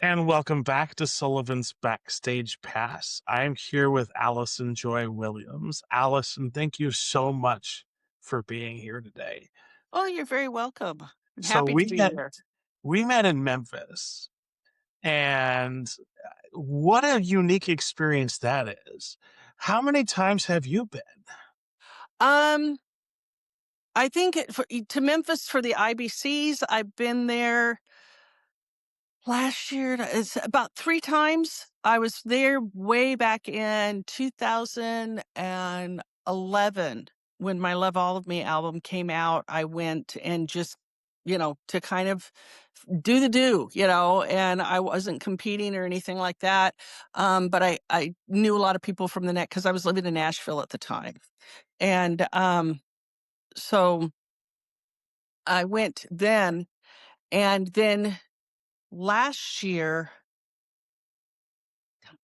And welcome back to Sullivan's Backstage Pass. I'm here with Alison Joy Williams. Allison, thank you so much for being here today. Oh, you're very welcome. I'm So happy to we be met here. we met in Memphis, and what a unique experience that is. How many times have you been? Um, I think to Memphis for the IBCs, I've been there last year. It's about 3 times. I was there way back in 2011 when my Love All of Me album came out. I went and just, to kind of do and I wasn't competing or anything like that. But I knew a lot of people from the net because I was living in Nashville at the time. And so I went then, and then last year,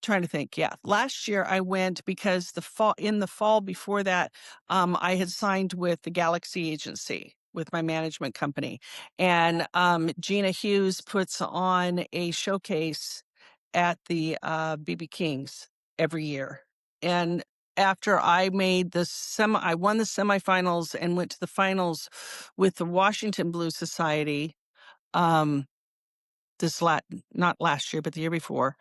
trying to think, yeah, last year I went because in the fall before that, I had signed with the Galaxy Agency with my management company, and Gina Hughes puts on a showcase at the BB King's every year. And after I I won the semifinals and went to the finals with the Washington Blues Society. Not last year, but the year before.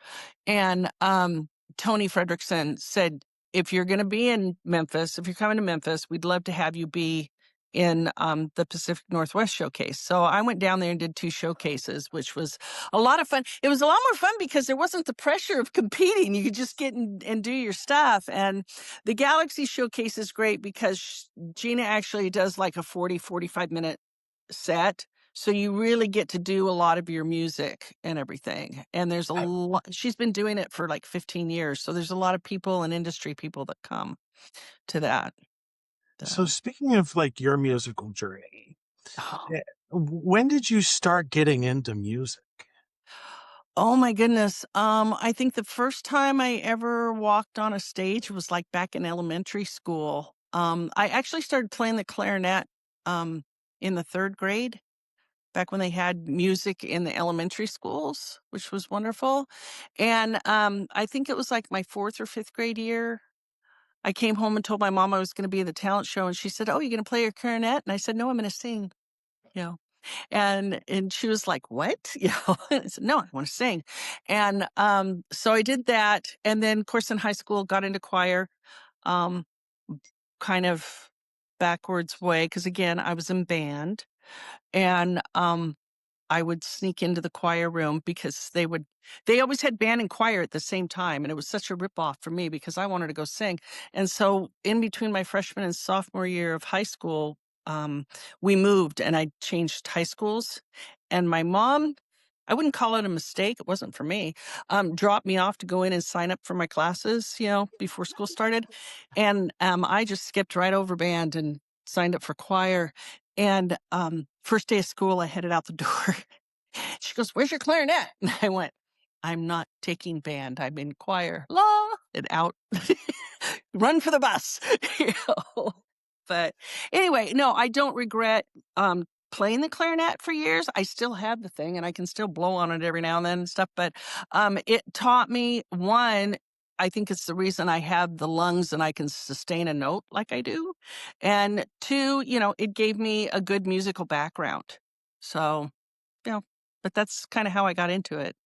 And Tony Fredrickson said, if you're going to be in Memphis, if you're coming to Memphis, we'd love to have you be in the Pacific Northwest showcase. So I went down there and did 2 showcases, which was a lot of fun. It was a lot more fun because there wasn't the pressure of competing. You could just get and do your stuff. And the Galaxy showcase is great because Gina actually does like a 45-minute set. So you really get to do a lot of your music and everything. And there's a lot, she's been doing it for like 15 years. So there's a lot of people and industry people that come to that. So speaking of like your musical journey, Oh. when did you start getting into music? Oh my goodness. I think the first time I ever walked on a stage was like back in elementary school. I actually started playing the clarinet in the 3rd grade, back when they had music in the elementary schools, which was wonderful. And I think it was like my 4th or 5th grade year. I came home and told my mom I was going to be in the talent show, and she said, "Oh, you're going to play your clarinet?" And I said, "No, I'm going to sing." You know, and she was like, "What?" And I said, "No, I want to sing." And so I did that, and then, of course, in high school, got into choir, um, kind of backwards way, because again, I was in band, and I would sneak into the choir room because they always had band and choir at the same time. And it was such a ripoff for me because I wanted to go sing. And so in between my freshman and sophomore year of high school, we moved and I changed high schools. And my mom, I wouldn't call it a mistake. It wasn't for me. Dropped me off to go in and sign up for my classes, before school started. And I just skipped right over band and signed up for choir. And first day of school, I headed out the door. She goes, "Where's your clarinet?" And I went, "I'm not taking band. I'm in choir." And out. Run for the bus. But anyway, no, I don't regret playing the clarinet for years. I still have the thing and I can still blow on it every now and then and stuff. But it taught me, one, I think it's the reason I have the lungs and I can sustain a note like I do. And 2, it gave me a good musical background. So, but that's kind of how I got into it.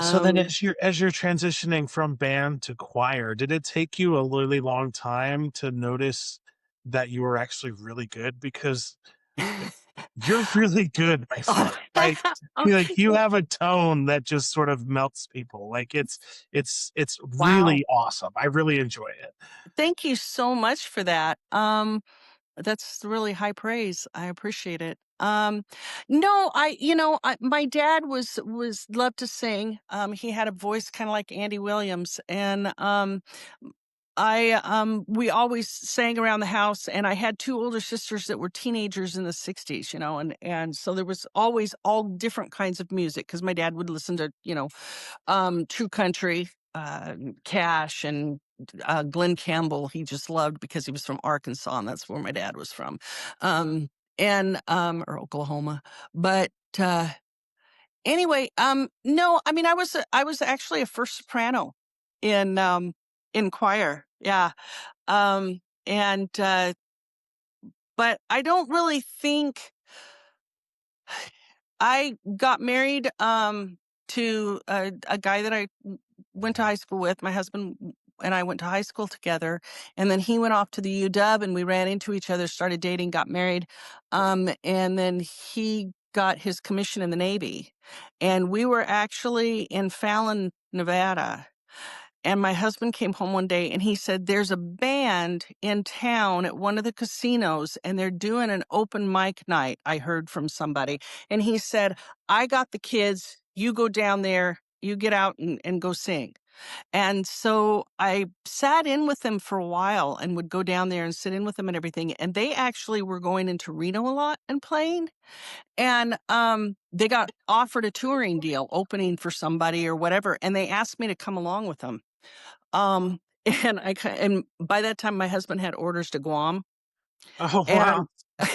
So then as you're transitioning from band to choir, did it take you a really long time to notice that you were actually really good? Because you're really good, my friend. Like, you have a tone that just sort of melts people. Like it's Wow. really awesome. I really enjoy it. Thank you so much for that. That's really high praise. I appreciate it. No, my dad was loved to sing. He had a voice kind of like Andy Williams, and we always sang around the house, and I had 2 older sisters that were teenagers in the 60s, and so there was always all different kinds of music because my dad would listen to, true country, Cash, and Glenn Campbell. He just loved because he was from Arkansas, and that's where my dad was from, or Oklahoma. But Anyway, no, I mean, I was actually a first soprano in choir. Yeah. And, but I don't really think I got married, to a guy that I went to high school with. My husband and I went to high school together, and then he went off to the UW, and we ran into each other, started dating, got married, and then he got his commission in the Navy, and we were actually in Fallon, Nevada. And my husband came home one day and he said, there's a band in town at one of the casinos and they're doing an open mic night. I heard from somebody. And he said, I got the kids. You go down there, you get out and go sing. And so I sat in with them for a while and would go down there and sit in with them and everything. And they actually were going into Reno a lot and playing. And they got offered a touring deal, opening for somebody or whatever. And they asked me to come along with them. Um, and by that time, my husband had orders to Guam, Oh, and wow.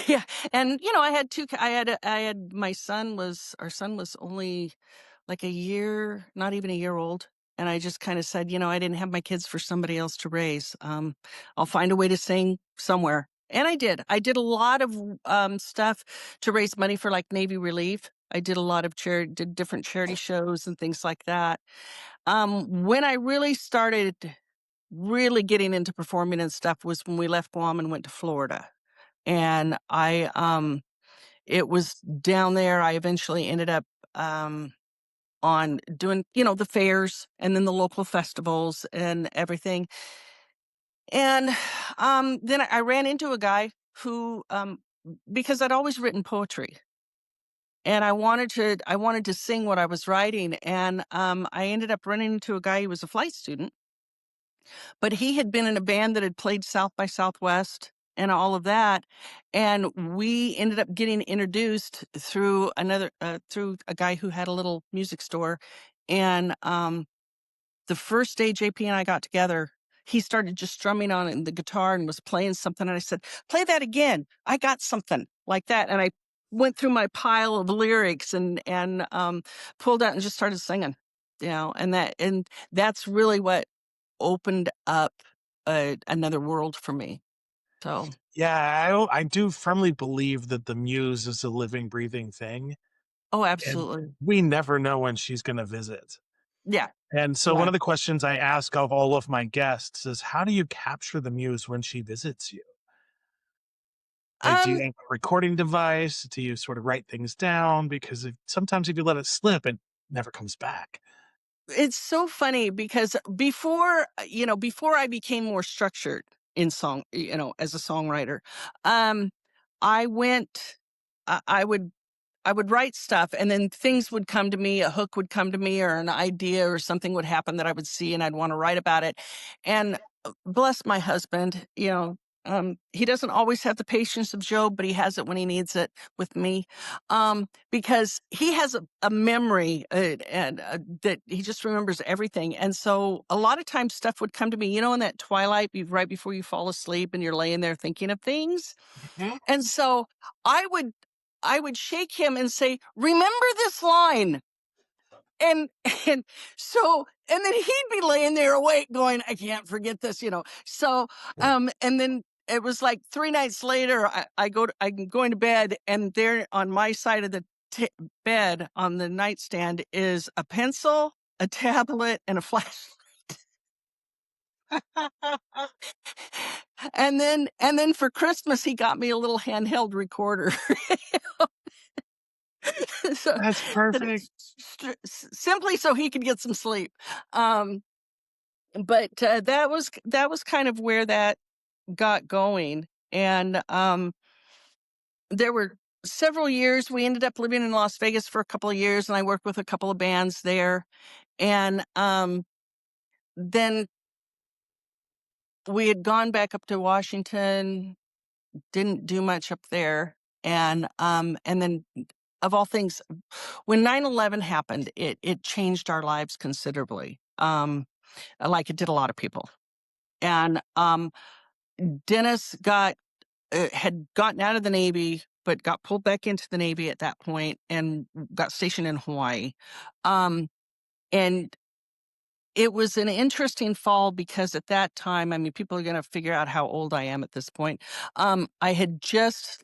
yeah, and I had I had my son was our son was only like a year, not even a year old, and I just kind of said, I didn't have my kids for somebody else to raise. I'll find a way to sing somewhere, and I did. I did a lot of stuff to raise money for like Navy Relief. I did a lot of did different charity shows and things like that. When I really started really getting into performing and stuff was when we left Guam and went to Florida. And it was down there. I eventually ended up, on doing, the fairs and then the local festivals and everything. And, then I ran into a guy who, because I'd always written poetry and I wanted to sing what I was writing. And, I ended up running into a guy who was a flight student. But he had been in a band that had played South by Southwest and all of that, and we ended up getting introduced through through a guy who had a little music store, and, the first day JP and I got together, he started just strumming on the guitar and was playing something, and I said, "Play that again. I got something," like that, and I went through my pile of lyrics and pulled out and just started singing, and that's really what opened up another world for me. So, Yeah, I do firmly believe that the muse is a living, breathing thing, oh, and absolutely. we never know when she's gonna visit. Yeah, And so one yeah. of the questions I ask of all of my guests is, how do you capture the muse when she visits you? Like, do you Um, have a recording device? Do you sort of write things down? Because sometimes if you let it slip, it never comes back. it's so funny because before I became more structured in song, as a songwriter, um, I went, I would write stuff and then things would come to me, a hook would come to me or an idea or something would happen that I would see and I'd want to write about it. And bless my husband, he doesn't always have the patience of Job, but he has it when he needs it with me. Because he has a memory and that he just remembers everything. And so a lot of times stuff would come to me, in that twilight, right before you fall asleep and you're laying there thinking of things. Mhm. And so I would I would shake him and say, "Remember this line." And and and then he'd be laying there awake going, "I can't forget this." So, and then it was like 3 nights later, I'm going to bed, and there on my side of the bed on the nightstand is a pencil, a tablet, and a flashlight. And then for Christmas, he got me a little handheld recorder. So That's that perfect. it's simply so he could get some sleep. Um, but that was kind of where that got going, and there were several years. We ended up living in Las Vegas for a couple of years, and I worked with a couple of bands there, and then we had gone back up to Washington, didn't do much up there, and then of all things, when 9/11 happened, it changed our lives considerably, like it did a lot of people. And, Dennis had gotten out of the Navy, but got pulled back into the Navy at that point and got stationed in Hawaii. And it was an interesting fall because at that time, I mean, people are going to figure out how old I am at this point. I had just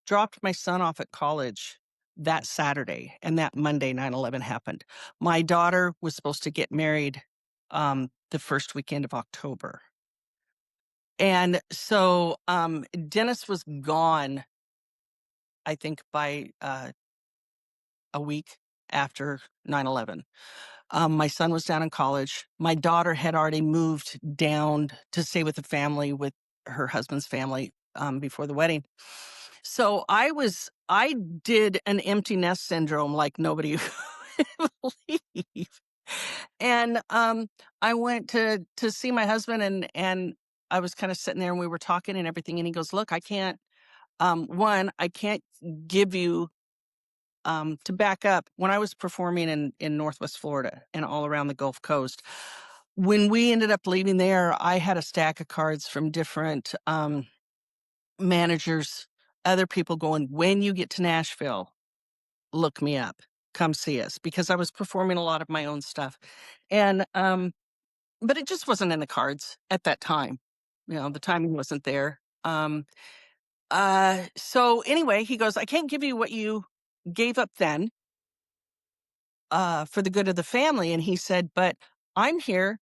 dropped my son off at college that Saturday, and that Monday 9/11 happened. My daughter was supposed to get married the first weekend of October. And so Dennis was gone, I think, by a week after 9/11. My son was down in college. My daughter had already moved down to stay with the family, with her husband's family, before the wedding. So I did an empty nest syndrome like nobody would believe. And I went to see my husband, and I was kind of sitting there and we were talking and everything. And he goes, "Look, I can't, I can't give you, to back up, when I was performing in Northwest Florida and all around the Gulf Coast, when we ended up leaving there, I had a stack of cards from different managers, other people going, when you get to Nashville, look me up, come see us, because I was performing a lot of my own stuff. And, but it just wasn't in the cards at that time. The timing wasn't there. So anyway, he goes, "I can't give you what you gave up then, for the good of the family." And he said, "But I'm here.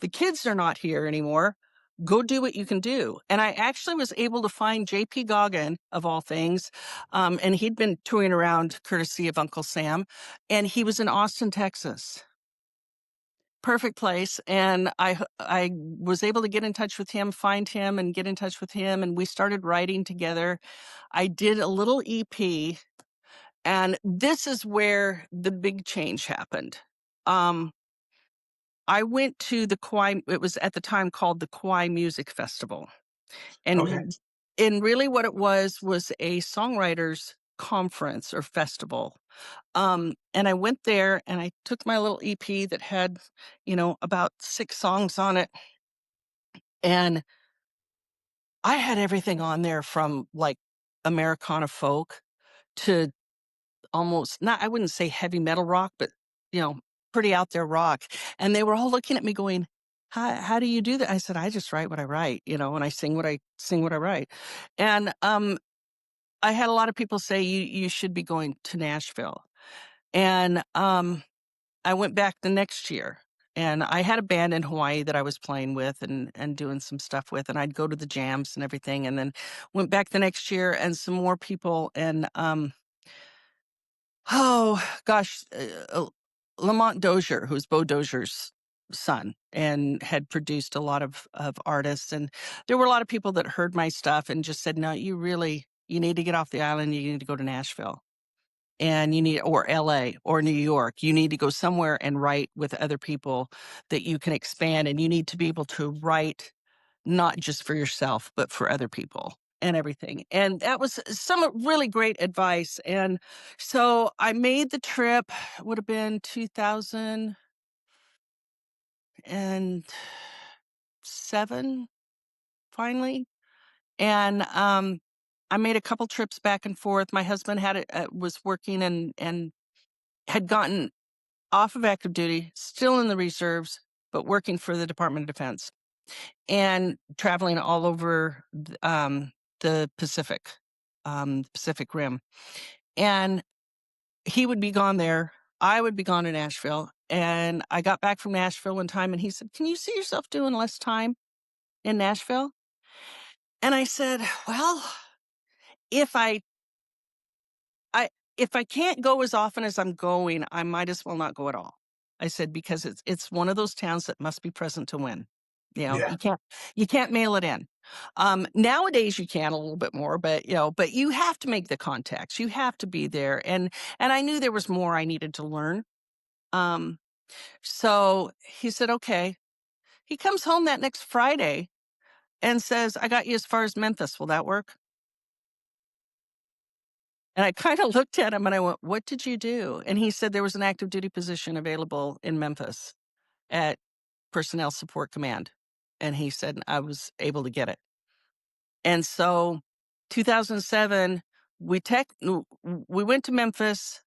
The kids are not here anymore. Go do what you can do." And I actually was able to find JP Goggin, of all things. And he'd been touring around courtesy of Uncle Sam. And he was in Austin, Texas. Perfect place. And I was able to get in touch with him, find him and get in touch with him. And we started writing together. I did a little EP. And this is where the big change happened. I went to the Kauai, it was at the time called the Kauai Music Festival. Okay. And really what it was a songwriters conference or festival. And I went there and I took my little EP that had, about 6 songs on it. And I had everything on there from like Americana folk to almost not, I wouldn't say heavy metal rock, but, you know, pretty out there rock. And they were all looking at me going, how do you do that? I said, I just write what I write, and I sing what I write. And, I had a lot of people say you should be going to Nashville. And, I went back the next year and I had a band in Hawaii that I was playing with and doing some stuff with, and I'd go to the jams and everything. And then went back the next year and some more people. And, oh gosh, Lamont Dozier, who's Bo Dozier's son and had produced a lot of artists. And there were a lot of people that heard my stuff and just said, no, you need to get off the island. You need to go to Nashville and or LA or New York. You need to go somewhere and write with other people that you can expand. And you need to be able to write not just for yourself, but for other people and everything. And that was some really great advice. And so I made the trip, would have been 2007 finally. And I made a couple trips back and forth. My husband was working and had gotten off of active duty, still in the reserves, but working for the Department of Defense and traveling all over the Pacific Rim. And he would be gone there. I would be gone to Nashville. And I got back from Nashville one time and he said, can you see yourself doing less time in Nashville? And I said, well, if I if I can't go as often as I'm going, I might as well not go at all. I said, because it's one of those towns that must be present to win. Yeah. You can't mail it in. Nowadays you can a little bit more, but you have to make the contacts. You have to be there. And I knew there was more I needed to learn. So he said, okay. He comes home that next Friday and says, I got you as far as Memphis. Will that work? And I kind of looked at him and I went, what did you do? And he said there was an active duty position available in Memphis at Personnel Support Command. And he said I was able to get it. And so 2007, we went to Memphis.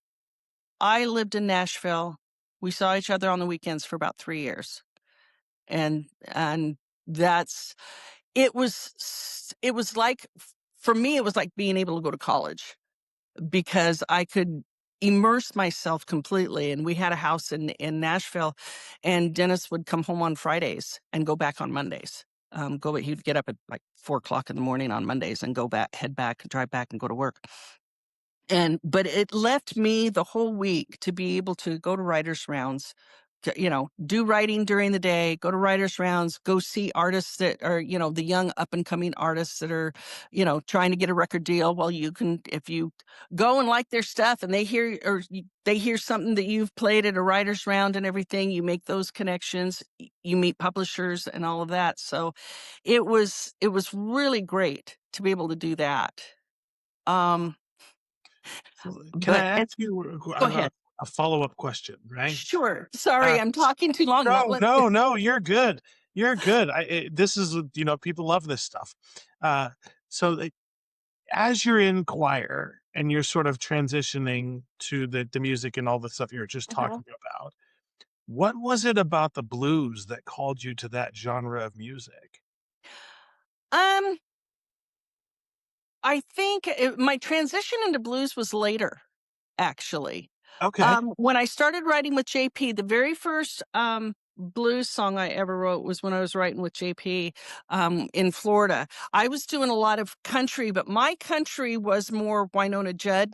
I lived in Nashville. We saw each other on the weekends for about 3 years. And that's it was like for me, it was like being able to go to college because I could immerse myself completely. And we had a house in Nashville, and Dennis would come home on Fridays and go back on Mondays. He'd get up at like 4 o'clock in the morning on Mondays and head back, drive back and go to work. But it left me the whole week to be able to go to writers' rounds, do writing during the day, go to writers' rounds, go see artists that are, the young up and coming artists that are, trying to get a record deal. Well, if you go and like their stuff and they hear something that you've played at a writers' round and everything, you make those connections, you meet publishers and all of that. So it was really great to be able to do that. Um, Can I but ask it's you Go ahead. a follow-up question, right? Sure. Uh, Sorry, I'm talking too long. no, no, no, you're good. You're good. This is, people love this stuff. Uh, so as you're in choir and you're sort of transitioning to the music and all the stuff you were just Mhm. talking about, what was it about the blues that called you to that genre of music? Um, I think my transition into blues was later, actually. Okay. When I started writing with JP, the very first blues song I ever wrote was when I was writing with JP in Florida. I was doing a lot of country, but my country was more Winona Judd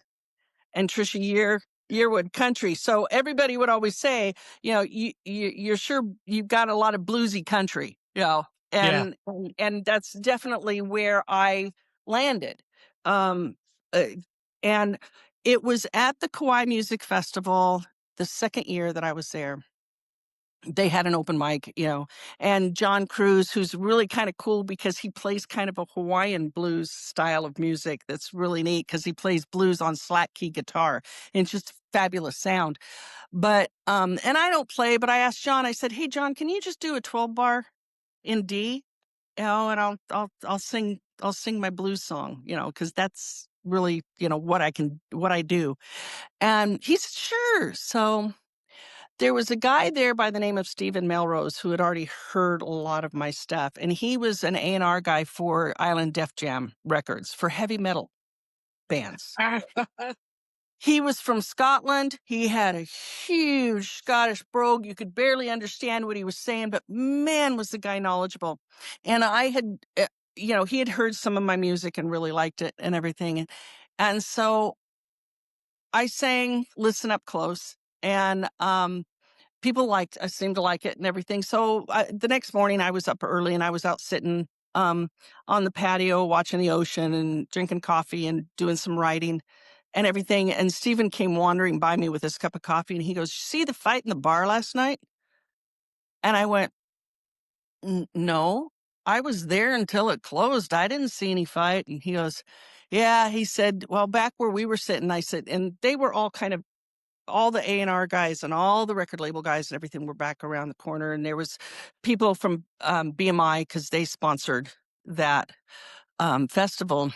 and Trisha Yearwood country. So everybody would always say, you're sure you've got a lot of bluesy country, Yeah. and that's definitely where I landed. Um, uh, and it was at the Kauai Music Festival the second year that I was there. They had an open mic, and John Cruz, who's really kind of cool because he plays kind of a Hawaiian blues style of music that's really neat because he plays blues on slack key guitar. And it's just a fabulous sound. But and I don't play, but I asked John, I said, "Hey John, can you just do a 12 bar in D? And I'll sing my blues song, because that's really, what I do." And he said, "Sure." So there was a guy there by the name of Stephen Melrose who had already heard a lot of my stuff, and he was an A&R guy for Island Def Jam Records for heavy metal bands. He was from Scotland. He had a huge Scottish brogue. You could barely understand what he was saying, but man, was the guy knowledgeable. And he had heard some of my music and really liked it and everything. And so I sang Listen Up Close, and I seemed to like it and everything. So the next morning I was up early and I was out sitting on the patio watching the ocean and drinking coffee and doing some writing and everything. And Stephen came wandering by me with his cup of coffee and he goes, "See the fight in the bar last night?" And I went, No, I was there until it closed. I didn't see any fight." And he goes, "Yeah," he said, "Well, back where we were sitting," I said, and they were all the A&R guys and all the record label guys and everything were back around the corner. And there was people from BMI because they sponsored that festival.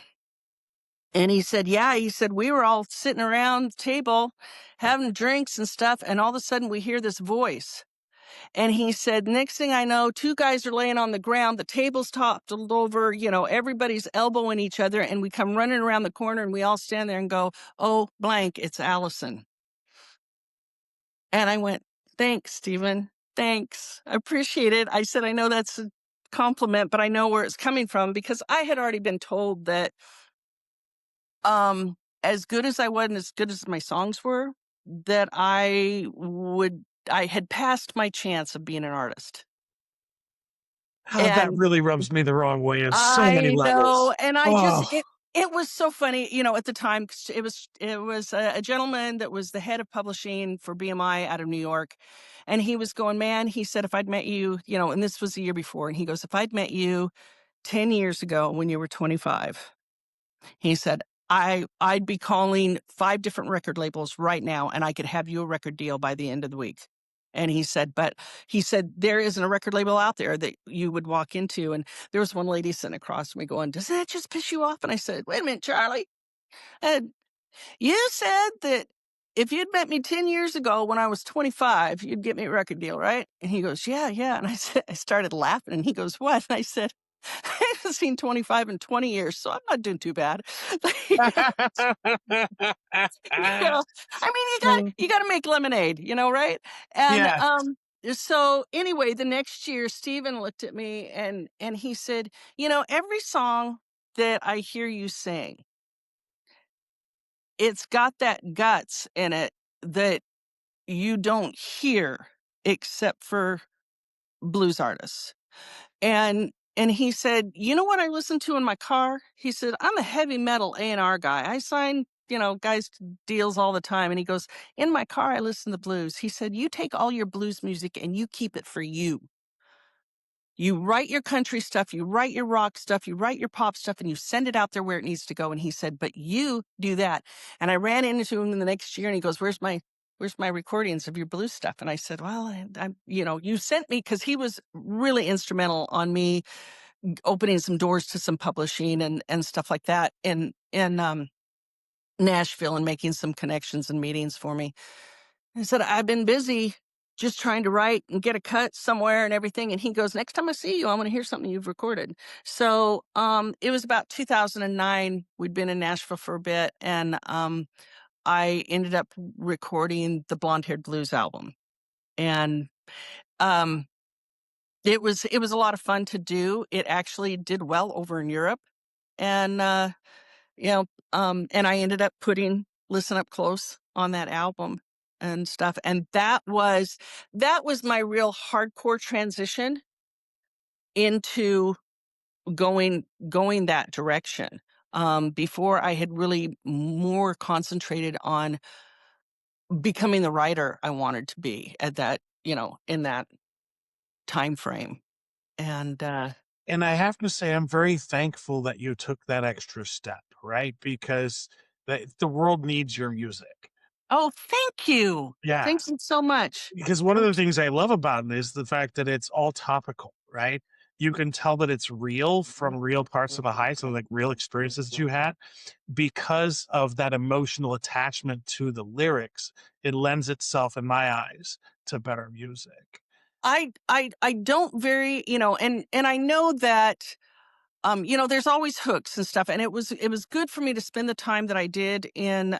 And he said, "Yeah," he said, "we were all sitting around the table having drinks and stuff. And all of a sudden we hear this voice." And he said, "Next thing I know, two guys are laying on the ground. The table's toppled over, everybody's elbowing each other. And we come running around the corner and we all stand there and go, 'Oh, blank, it's Allison.'" And I went, "Thanks, Stephen. Thanks. I appreciate it." I said, "I know that's a compliment, but I know where it's coming from," because I had already been told that um as good as I was and as good as my songs were, that I had passed my chance of being an artist. Oh, that And really rubs me the wrong way on so many I know, levels. and I just Oh, it was so funny, at the time. 'Cause it was a gentleman that was the head of publishing for BMI out of New York, and he was going, "Man," he said, "if I'd met you," and this was the year before, and he goes, "If I'd met you 10 years ago when you were 25," he said, I'd be calling 5 different record labels right now, and I could have you a record deal by the end of the week." And he said, there isn't a record label out there that you would walk into. And there was one lady sitting across from me going, does that just piss you off? And I said, wait a minute, Charlie. And you said that if you'd met me 10 years ago when I was 25, you'd get me a record deal, right? And he goes, yeah, yeah. And I said, I started laughing and he goes, what? And I said, I haven't seen 25 in 20 years, so I'm not doing too bad. I mean, you got to make lemonade, right? And Yeah. so anyway, the next year, Steven looked at me and he said, every song that I hear you sing, it's got that guts in it that you don't hear except for blues artists. And he said, "You know what I listen to in my car?" He said, "I'm a heavy metal A&R guy. I sign, guys to deals all the time." And he goes, "In my car, I listen to blues." He said, "You take all your blues music and you keep it for you. You write your country stuff, you write your rock stuff, you write your pop stuff, and you send it out there where it needs to go." And he said, "But you do that." And I ran into him the next year and he goes, Where's my recordings of your blues stuff?" And I said, "Well, you sent me," because he was really instrumental on me opening some doors to some publishing and stuff like that in Nashville, and making some connections and meetings for me. I said, "I've been busy just trying to write and get a cut somewhere and everything." And he goes, "Next time I see you, I want to hear something you've recorded." So it was about 2009. We'd been in Nashville for a bit, and I ended up recording the Blonde Haired Blues album. And um, it was a lot of fun to do. It actually did well over in Europe. And and I ended up putting Listen Up Close on that album and stuff. And that was my real hardcore transition into going that direction. Before, I had really more concentrated on becoming the writer I wanted to be at that, in that time frame. And And I have to say, I'm very thankful that you took that extra step, right? Because the world needs your music. oh, thank you. Yeah. Thank you so much. Because one of the things I love about it is the fact that it's all topical, right? You can tell that it's real from real parts of the high, so like real experiences that you had, because of that emotional attachment to the lyrics. It lends itself, in my eyes, to better music. I don't very, and I know that there's always hooks and stuff, and it was good for me to spend the time that I did in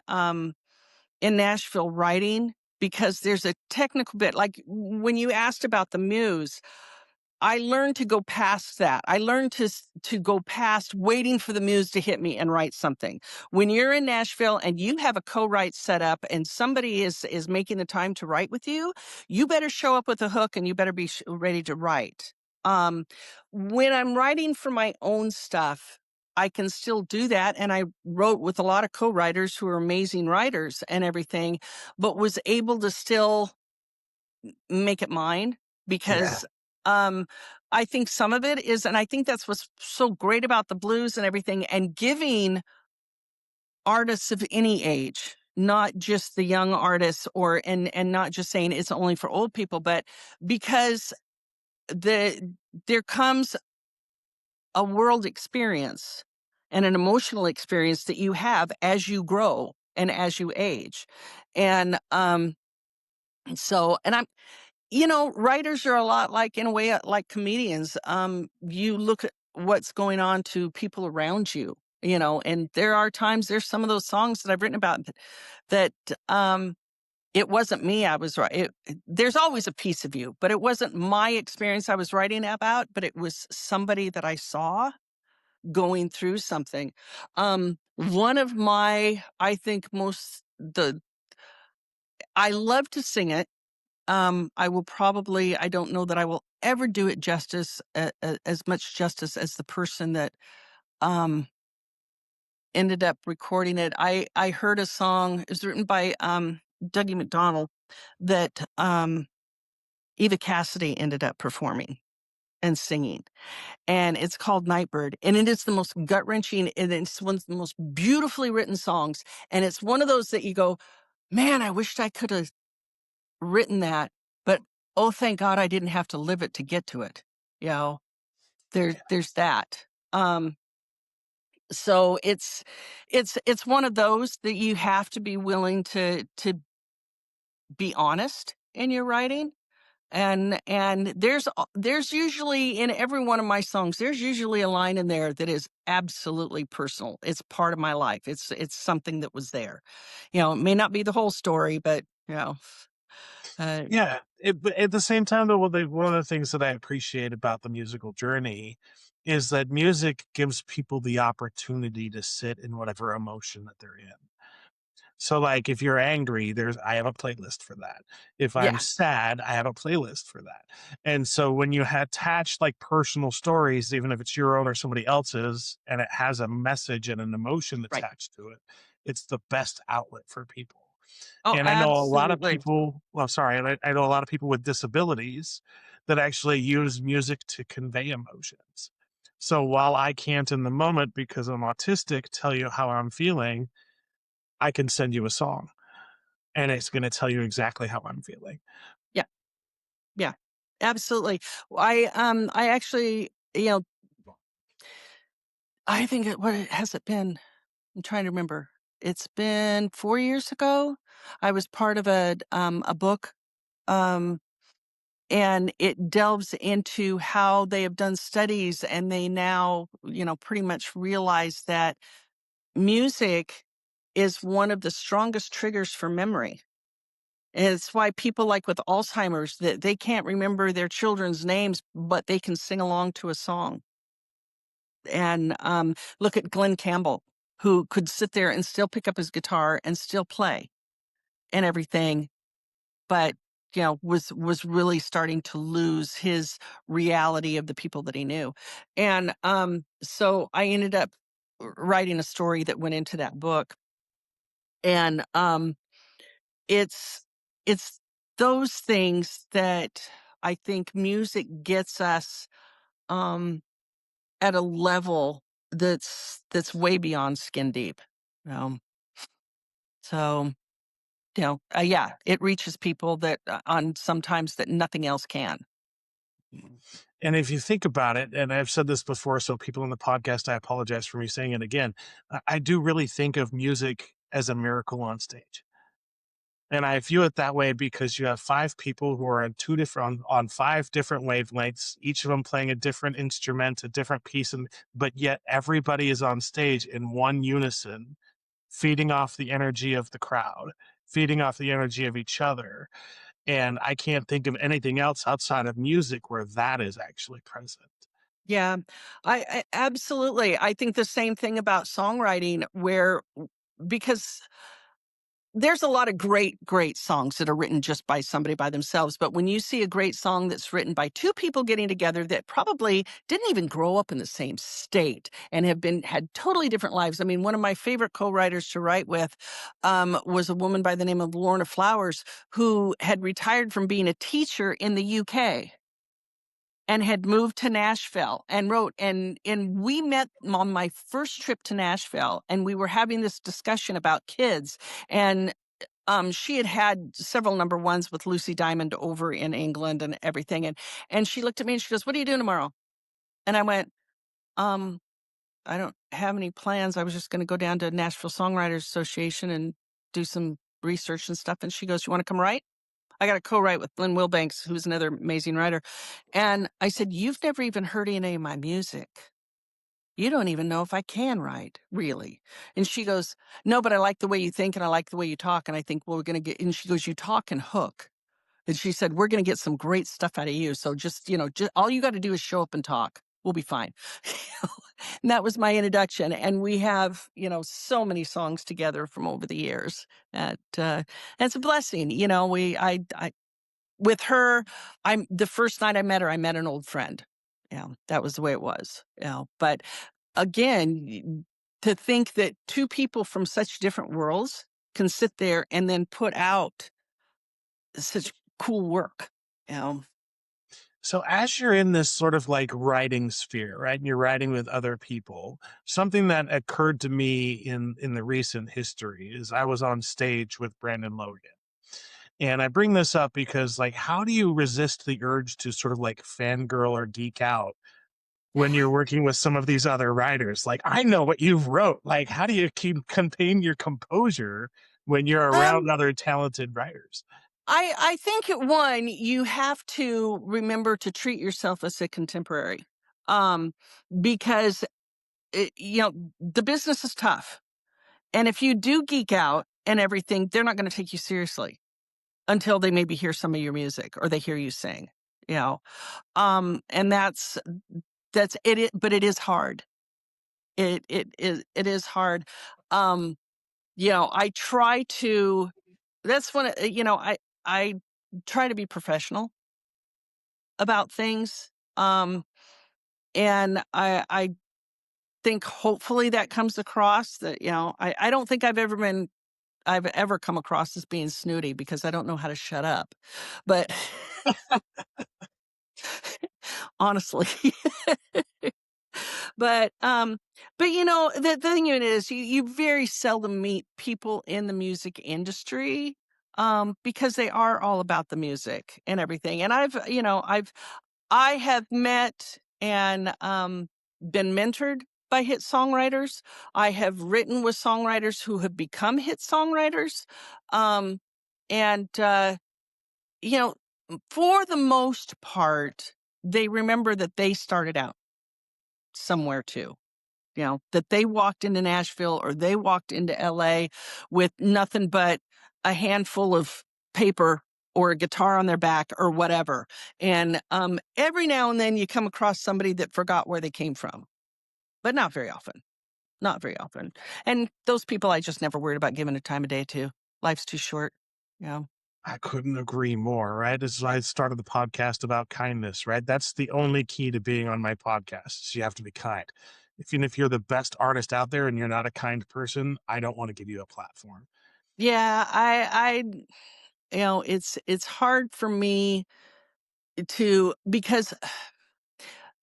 Nashville writing, because there's a technical bit. Like when you asked about the muse, I learned to go past that. I learned to go past waiting for the muse to hit me and write something. When you're in Nashville and you have a co-write set up and somebody is making the time to write with you, you better show up with a hook and you better be ready to write. Um, when I'm writing for my own stuff, I can still do that. And I wrote with a lot of co-writers who are amazing writers and everything, but was able to still make it mine, Yeah. because I think some of it is, and I think that's what's so great about the blues and everything, and giving artists of any age, not just the young artists, and not just saying it's only for old people, but because there comes a world experience and an emotional experience that you have as you grow and as you age. And and I'm writers are a lot like, in a way, like comedians. You look at what's going on to people around you, and there's some of those songs that I've written about that it wasn't me. I was right. There's always a piece of you, but it wasn't my experience I was writing about, but it was somebody that I saw going through something. One of my, I think I love to sing it. I don't know that I will ever do it justice, as much justice as the person that um, ended up recording it. I heard a song, it was written by Dougie McDonald, that Eva Cassidy ended up performing and singing. And it's called Nightbird. And it is the most gut wrenching, and it's one of the most beautifully written songs. And it's one of those that you go, man, I wished I could have written that, but oh, thank God I didn't have to live it to get to it. You know, there's that. So it's one of those that you have to be willing to be honest in your writing. And there's usually in every one of my songs, there's usually a line in there that is absolutely personal. It's part of my life. It's something that was there. You know, it may not be the whole story, but you know, uh, Yeah, but at the same time, though, one of the things that I appreciate about the musical journey is that music gives people the opportunity to sit in whatever emotion that they're in. So, like, if you're angry, I have a playlist for that. If I'm yeah, sad, I have a playlist for that. And so when you attach like personal stories, even if it's your own or somebody else's, and it has a message and an emotion right. attached to it, it's the best outlet for people. Oh, And I know a lot of absolutely. people, well, sorry, I know a lot of people with disabilities that actually use music to convey emotions. So while I can't in the moment because I'm autistic tell you how I'm feeling, I can send you a song and it's going to tell you exactly how I'm feeling. Yeah, yeah, absolutely. I actually, you know, I think what has it been? I'm trying to remember. It's been 4 years ago. I was part of a book. Um, and it delves into how they have done studies and they now, you know, pretty much realize that music is one of the strongest triggers for memory. And it's why people like with Alzheimer's that they can't remember their children's names, but they can sing along to a song. And look at Glenn Campbell, who could sit there and still pick up his guitar and still play and everything, but you know was really starting to lose his reality of the people that he knew. And so I ended up writing a story that went into that book. And it's it's those things that I think music gets us um at a level that's way beyond skin deep. um so yeah, it reaches people that on sometimes that nothing else can. And if you think about it, and I've said this before, so people in the podcast, I apologize for me saying it again. I do really think of music as a miracle on stage. And I view it that way because you have five people who are on on five different wavelengths, each of them playing a different instrument, a different piece, but yet everybody is on stage in one unison, feeding off the energy of the crowd, feeding off the energy of each other. And I can't think of anything else outside of music where that is actually present. Yeah, I absolutely. I think the same thing about songwriting where because there's a lot of great songs that are written just by somebody by themselves, but when you see a great song that's written by two people getting together that probably didn't even grow up in the same state and have been had totally different lives. I mean, one of my favorite co-writers to write with was a woman by the name of Lorna Flowers, who had retired from being a teacher in the UK and had moved to Nashville and wrote and we met on my first trip to Nashville, and we were having this discussion about kids. And she had had several number ones with Lucy Diamond over in England and everything. And she looked at me and she goes, "What are you doing tomorrow?" And I went, um, "I don't have any plans. I was just going to go down to Nashville Songwriters Association and do some research and stuff." And she goes, "You want to come write?" I got a co-write with Lynn Wilbanks, who's another amazing writer. And I said, "You've never even heard any of my music. You don't even know if I can write, really." And she goes, "No, but I like the way you think and I like the way you talk. And I think, well, we're going to get," and she goes, "You talk and hook." And she said, "We're going to get some great stuff out of you. So just all you got to do is show up and talk. We'll be fine." And that was my introduction. And we have, so many songs together from over the years. It's a blessing. I with her, I'm the first night I met her, I met an old friend. Yeah, that was the way it was. But again, to think that two people from such different worlds can sit there and then put out such cool work. You know, So as you're in this sort of like writing sphere, right? And you're writing with other people, something that occurred to me in the recent history is I was on stage with Brandon Logan. And I bring this up because, like, how do you resist the urge to sort of like fangirl or geek out when you're working with some of these other writers? Like, I know what you've wrote. Like, how do you keep contain your composure when you're Um, around other talented writers? I think one, you have to remember to treat yourself as a contemporary, um, because the business is tough, and if you do geek out and everything, they're not going to take you seriously until they maybe hear some of your music or they hear you sing. You know, and that's it. But it is hard. It is hard. Um, I try to. That's when I try to be professional about things. And I think hopefully that comes across that, I don't think I've ever come across as being snooty because I don't know how to shut up. But honestly, but the thing is you very seldom meet people in the music industry because they are all about the music and everything. And I have met and been mentored by hit songwriters. I have written with songwriters who have become hit songwriters. Um, and, you know, for the most part, they remember that they started out somewhere too. That they walked into Nashville or they walked into LA with nothing but a handful of paper or a guitar on their back or whatever. And every now and then you come across somebody that forgot where they came from, but not very often. Not very often. And those people I just never worried about giving a time of day to. Life's too short. Yeah. I couldn't agree more, right? This is why I started the podcast about kindness, right? That's the only key to being on my podcast. Is you have to be kind. Even if you're the best artist out there and you're not a kind person, I don't want to give you a platform. Yeah, it's hard for me to because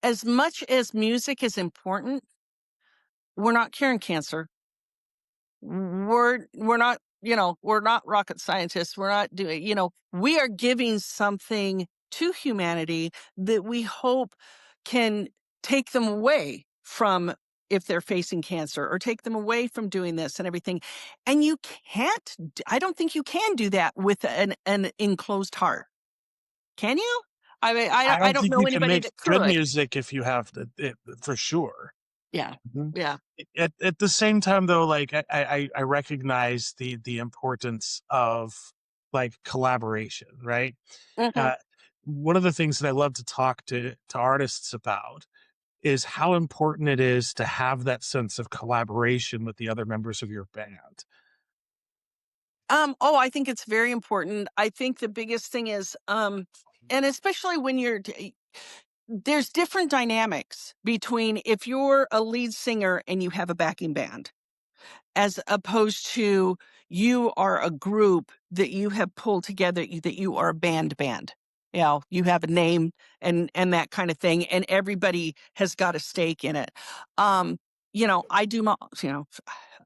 as much as music is important, we're not curing cancer. We're not rocket scientists. We're not doing, we are giving something to humanity that we hope can take them away from if they're facing cancer or take them away from doing this and everything. And I don't think you can do that with an enclosed heart. Can you? I mean, I I don't don't think know you can anybody make that good could. music if you have it for sure. Yeah. Mhm. Yeah. At the same time, though, like I recognize the importance of like collaboration, right? Mhm. Uh, One of the things that I love to talk to artists about is how important it is to have that sense of collaboration with the other members of your band. I think it's very important. I think the biggest thing is, and especially when there's different dynamics between if you're a lead singer and you have a backing band, as opposed to you are a group that you have pulled together, that you are a band. You have a name and that kind of thing, and everybody has got a stake in it. Um, I do my,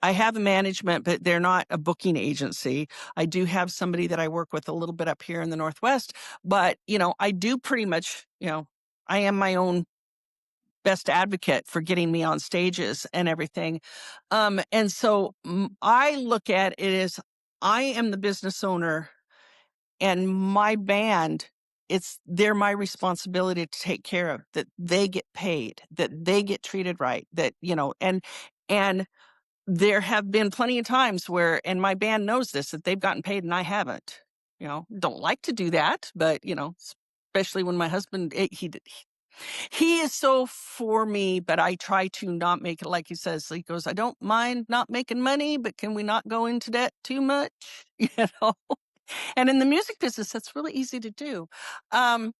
I have a management, but they're not a booking agency. I do have somebody that I work with a little bit up here in the Northwest, but I do pretty much, I am my own best advocate for getting me on stages and everything. And so I look at it as I am the business owner and my band, they're my responsibility to take care of, that they get paid, that they get treated right, that, and there have been plenty of times where, and my band knows this, that they've gotten paid and I haven't. Don't like to do that, but especially when my husband, he is so for me, but I try to not make it like he says. He goes, I don't mind not making money, but can we not go into debt too much? You know, and in the music business, that's really easy to do. Um,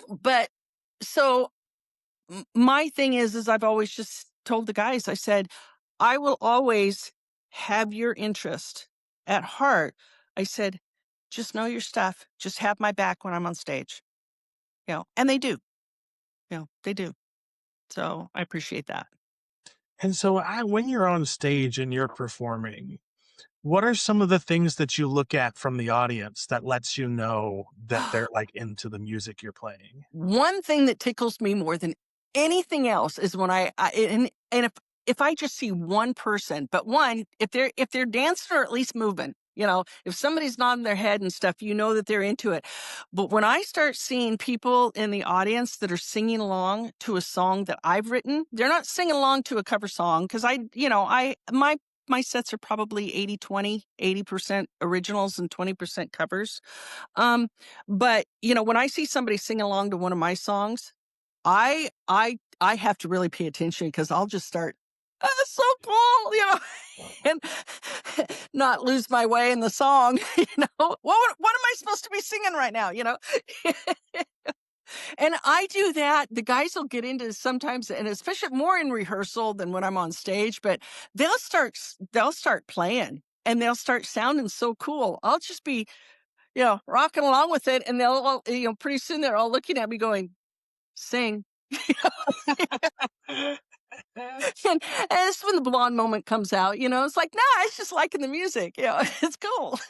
but so my thing is I've always just told the guys, I said, I will always have your interest at heart. I said, just know your stuff. Just have my back when I'm on stage. And they do. They do. So I appreciate that. And so, when you're on stage and you're performing, What are some of the things that you look at from the audience that lets you know that they're, like, into the music you're playing? One thing that tickles me more than anything else is when and if I just see one person, but one, if they're dancing or at least moving, if somebody's nodding their head and stuff, you know that they're into it. But when I start seeing people in the audience that are singing along to a song that I've written, they're not singing along to a cover song because my sets are probably 80-20, 80% originals and 20% covers. Um, but when I see somebody sing along to one of my songs, I have to really pay attention because I'll just start, "That's so cool," and not lose my way in the song, What am I supposed to be singing right now, And I do that. The guys will get into sometimes, and especially more in rehearsal than when I'm on stage, but they'll start playing and they'll start sounding so cool. I'll just be rocking along with it. And they'll, all, pretty soon they're all looking at me going, sing. And it's when the blonde moment comes out, it's like, nah, it's just liking the music. It's cool.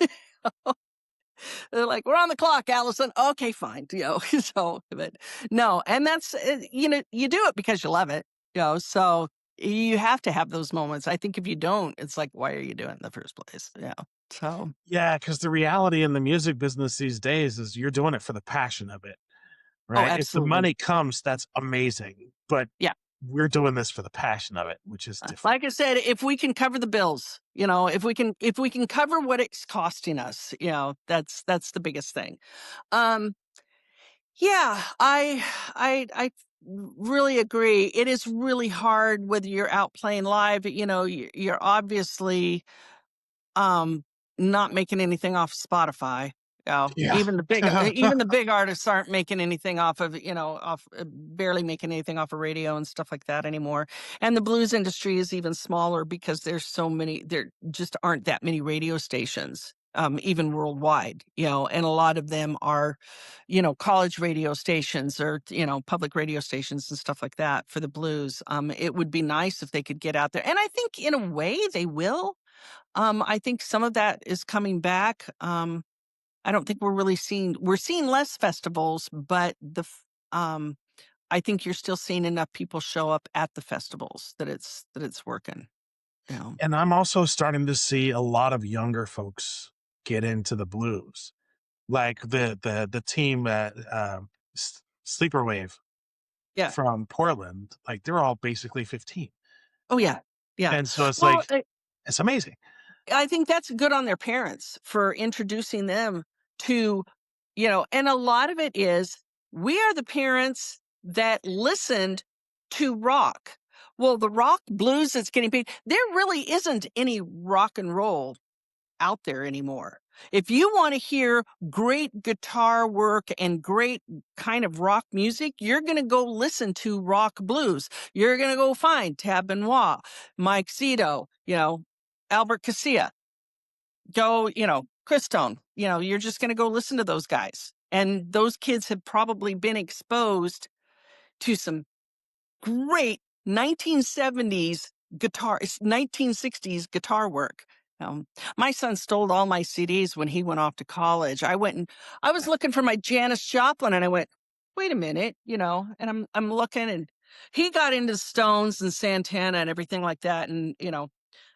They're like, we're on the clock, Allison. Okay, fine. So, but no. And that's, you do it because you love it, so you have to have those moments. I think if you don't, it's like, why are you doing it in the first place? Yeah. So, Yeah, because the reality in the music business these days is you're doing it for the passion of it, oh, right? If the absolutely. money comes, that's amazing, but Yeah. we're doing this for the passion of it, which is different. Like I said, if we can cover the bills, if we can cover what it's costing us, that's the biggest thing. Um, yeah, I really agree. It is really hard whether you're out playing live. You're obviously um, not making anything off Spotify. Yeah. Even the big artists aren't making anything off of, barely making anything off of radio and stuff like that anymore. And the blues industry is even smaller because there just aren't that many radio stations, even worldwide, and a lot of them are, college radio stations or, public radio stations and stuff like that for the blues. It would be nice if they could get out there. And I think in a way they will. I think some of that is coming back. I don't think we're seeing less festivals, but I think you're still seeing enough people show up at the festivals that it's working. Yeah. And I'm also starting to see a lot of younger folks get into the blues, like the team at Sleeper Wave Yeah. from Portland. Like they're all basically 15, Oh yeah. Yeah. and so it's Well, like it's amazing. I think that's good on their parents for introducing them to, and a lot of it is we are the parents that listened to rock. Well, the rock blues that's getting paid, there really isn't any rock and roll out there anymore. If you want to hear great guitar work and great kind of rock music, you're going to go listen to rock blues. You're going to go find Tab Benoit, Mike Zito, Albert Casilla, go, Chris Tone, you're just going to go listen to those guys. And those kids have probably been exposed to some great 1970s 1960s guitar work. My son stole all my CDs when he went off to college. I was looking for my Janis Joplin and I went, wait a minute, and I'm looking and he got into Stones and Santana and everything like that. And,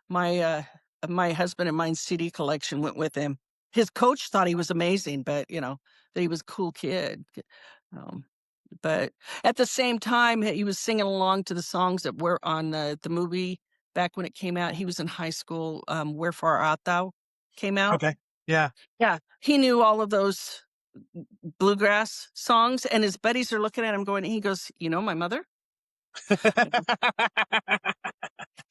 my my husband and mine's CD collection went with him. His coach thought he was amazing, but that he was a cool kid. Um, but at the same time, he was singing along to the songs that were on the movie back when it came out. He was in high school. Wherefore Art Thou came out. Okay, yeah. Yeah, he knew all of those bluegrass songs, and his buddies are looking at him going. He goes, my mother.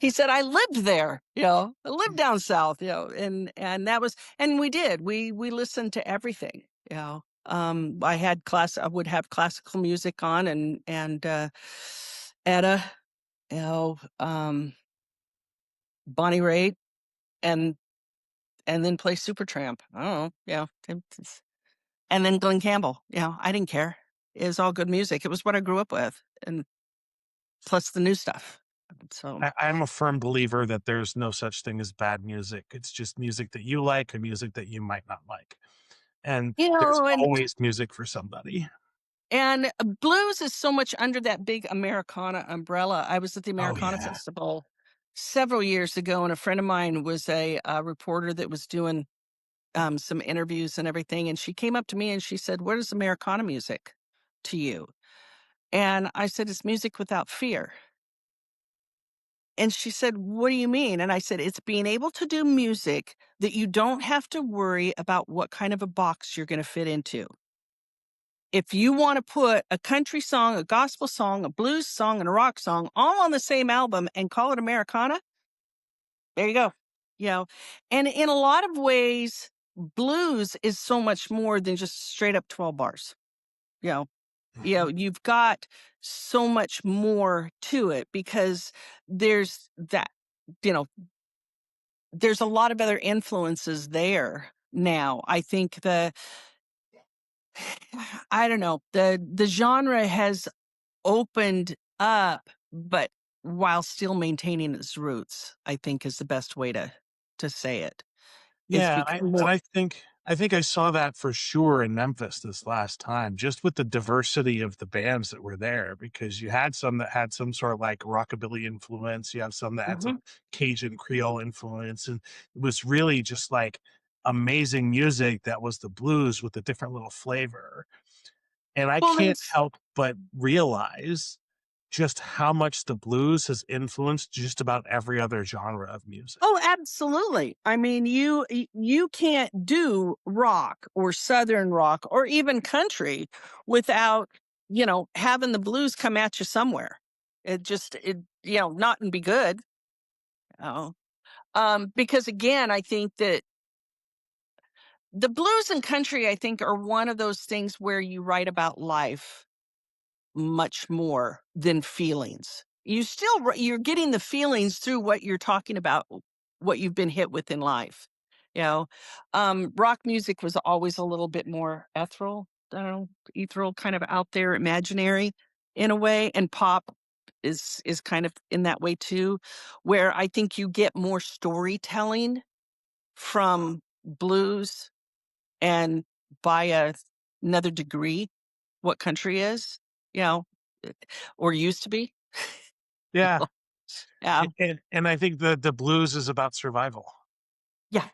He said, I lived there, I lived down south, and that was, and we did, we listened to everything, I would have classical music on and Etta, you know, um, Bonnie Raitt and, then play Supertramp. I don't know. And then Glenn Campbell, I didn't care. It was all good music. It was what I grew up with. And plus the new stuff. So, I'm a firm believer that there's no such thing as bad music. It's just music that you like and music that you might not like. And you there's know, always music for somebody. blues is so much under that big Americana umbrella. I was at the Oh, Americana yeah. Festival several years ago, and a friend of mine was a reporter that was doing some interviews and everything. And she came up to me and she said, "What is Americana music to you?" And I said, "It's music without fear." And she said, "What do you mean?" And I said, "It's being able to do music that you don't have to worry about what kind of a box you're going to fit into. If you want to put a country song, a gospel song, a blues song, and a rock song all on the same album and call it Americana, there you go." You know, and in a lot of ways, blues is so much more than just straight up 12 bars. You know, Mhm. you've got so much more to it because there's that, you know, there's a lot of other influences there now. I think I don't know, the genre has opened up, but while still maintaining its roots, I think is the best way to say it. It's Yeah, become and more. I think I saw that for sure in Memphis this last time, just with the diversity of the bands that were there, because you had some that had some sort of like rockabilly influence, you have some that had some Mhm. Cajun Creole influence, and it was really just like amazing music that was the blues with a different little flavor. And I Well, can't there's help but realize just how much the blues has influenced just about every other genre of music. Oh, absolutely. I mean, you can't do rock or southern rock or even country without, having the blues come at you somewhere. Not and be good. Oh. Because again, I think that the blues and country, I think, are one of those things where you write about life much more than feelings. You're getting the feelings through what you're talking about, what you've been hit with in life. You know, rock music was always a little bit more ethereal. I don't know, ethereal, kind of out there, imaginary in a way, and pop is kind of in that way too, where I think you get more storytelling from blues and by another degree what country is, you know, eh, or used to be. Yeah. Yeah. And I think the blues is about survival. Yeah.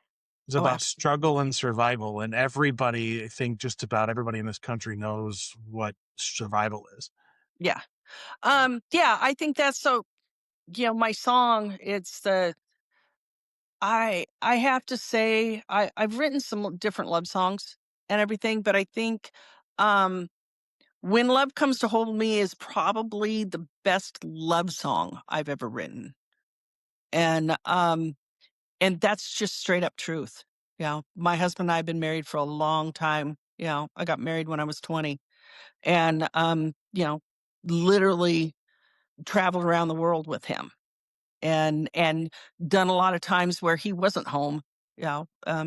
It's Oh, about absolutely. struggle and survival, and everybody, I think just about everybody in this country knows what survival is. Yeah. Yeah, I think that's so, my song, it's I have to say I've written some different love songs and everything, but I think um When Love Comes to Hold Me is probably the best love song I've ever written. And that's just straight up truth. My husband and I have been married for a long time. I got married when I was 20 and literally traveled around the world with him and done a lot of times where he wasn't home,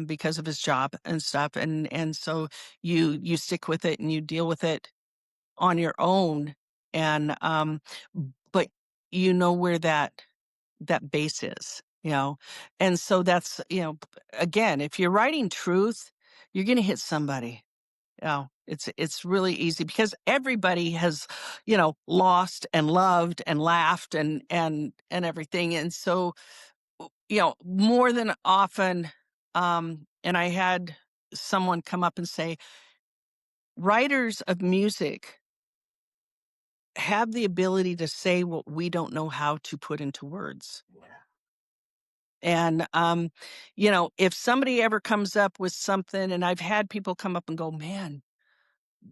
because of his job and stuff. And so you stick with it and you deal with it on your own. And but you know where that base is, and so that's, again, if you're writing truth, you're going to hit somebody. It's really easy because everybody has, lost and loved and laughed and everything. And so, more than often, and I had someone come up and say, writers of music have the ability to say what we don't know how to put into words. And, if somebody ever comes up with something, and I've had people come up and go, "Man,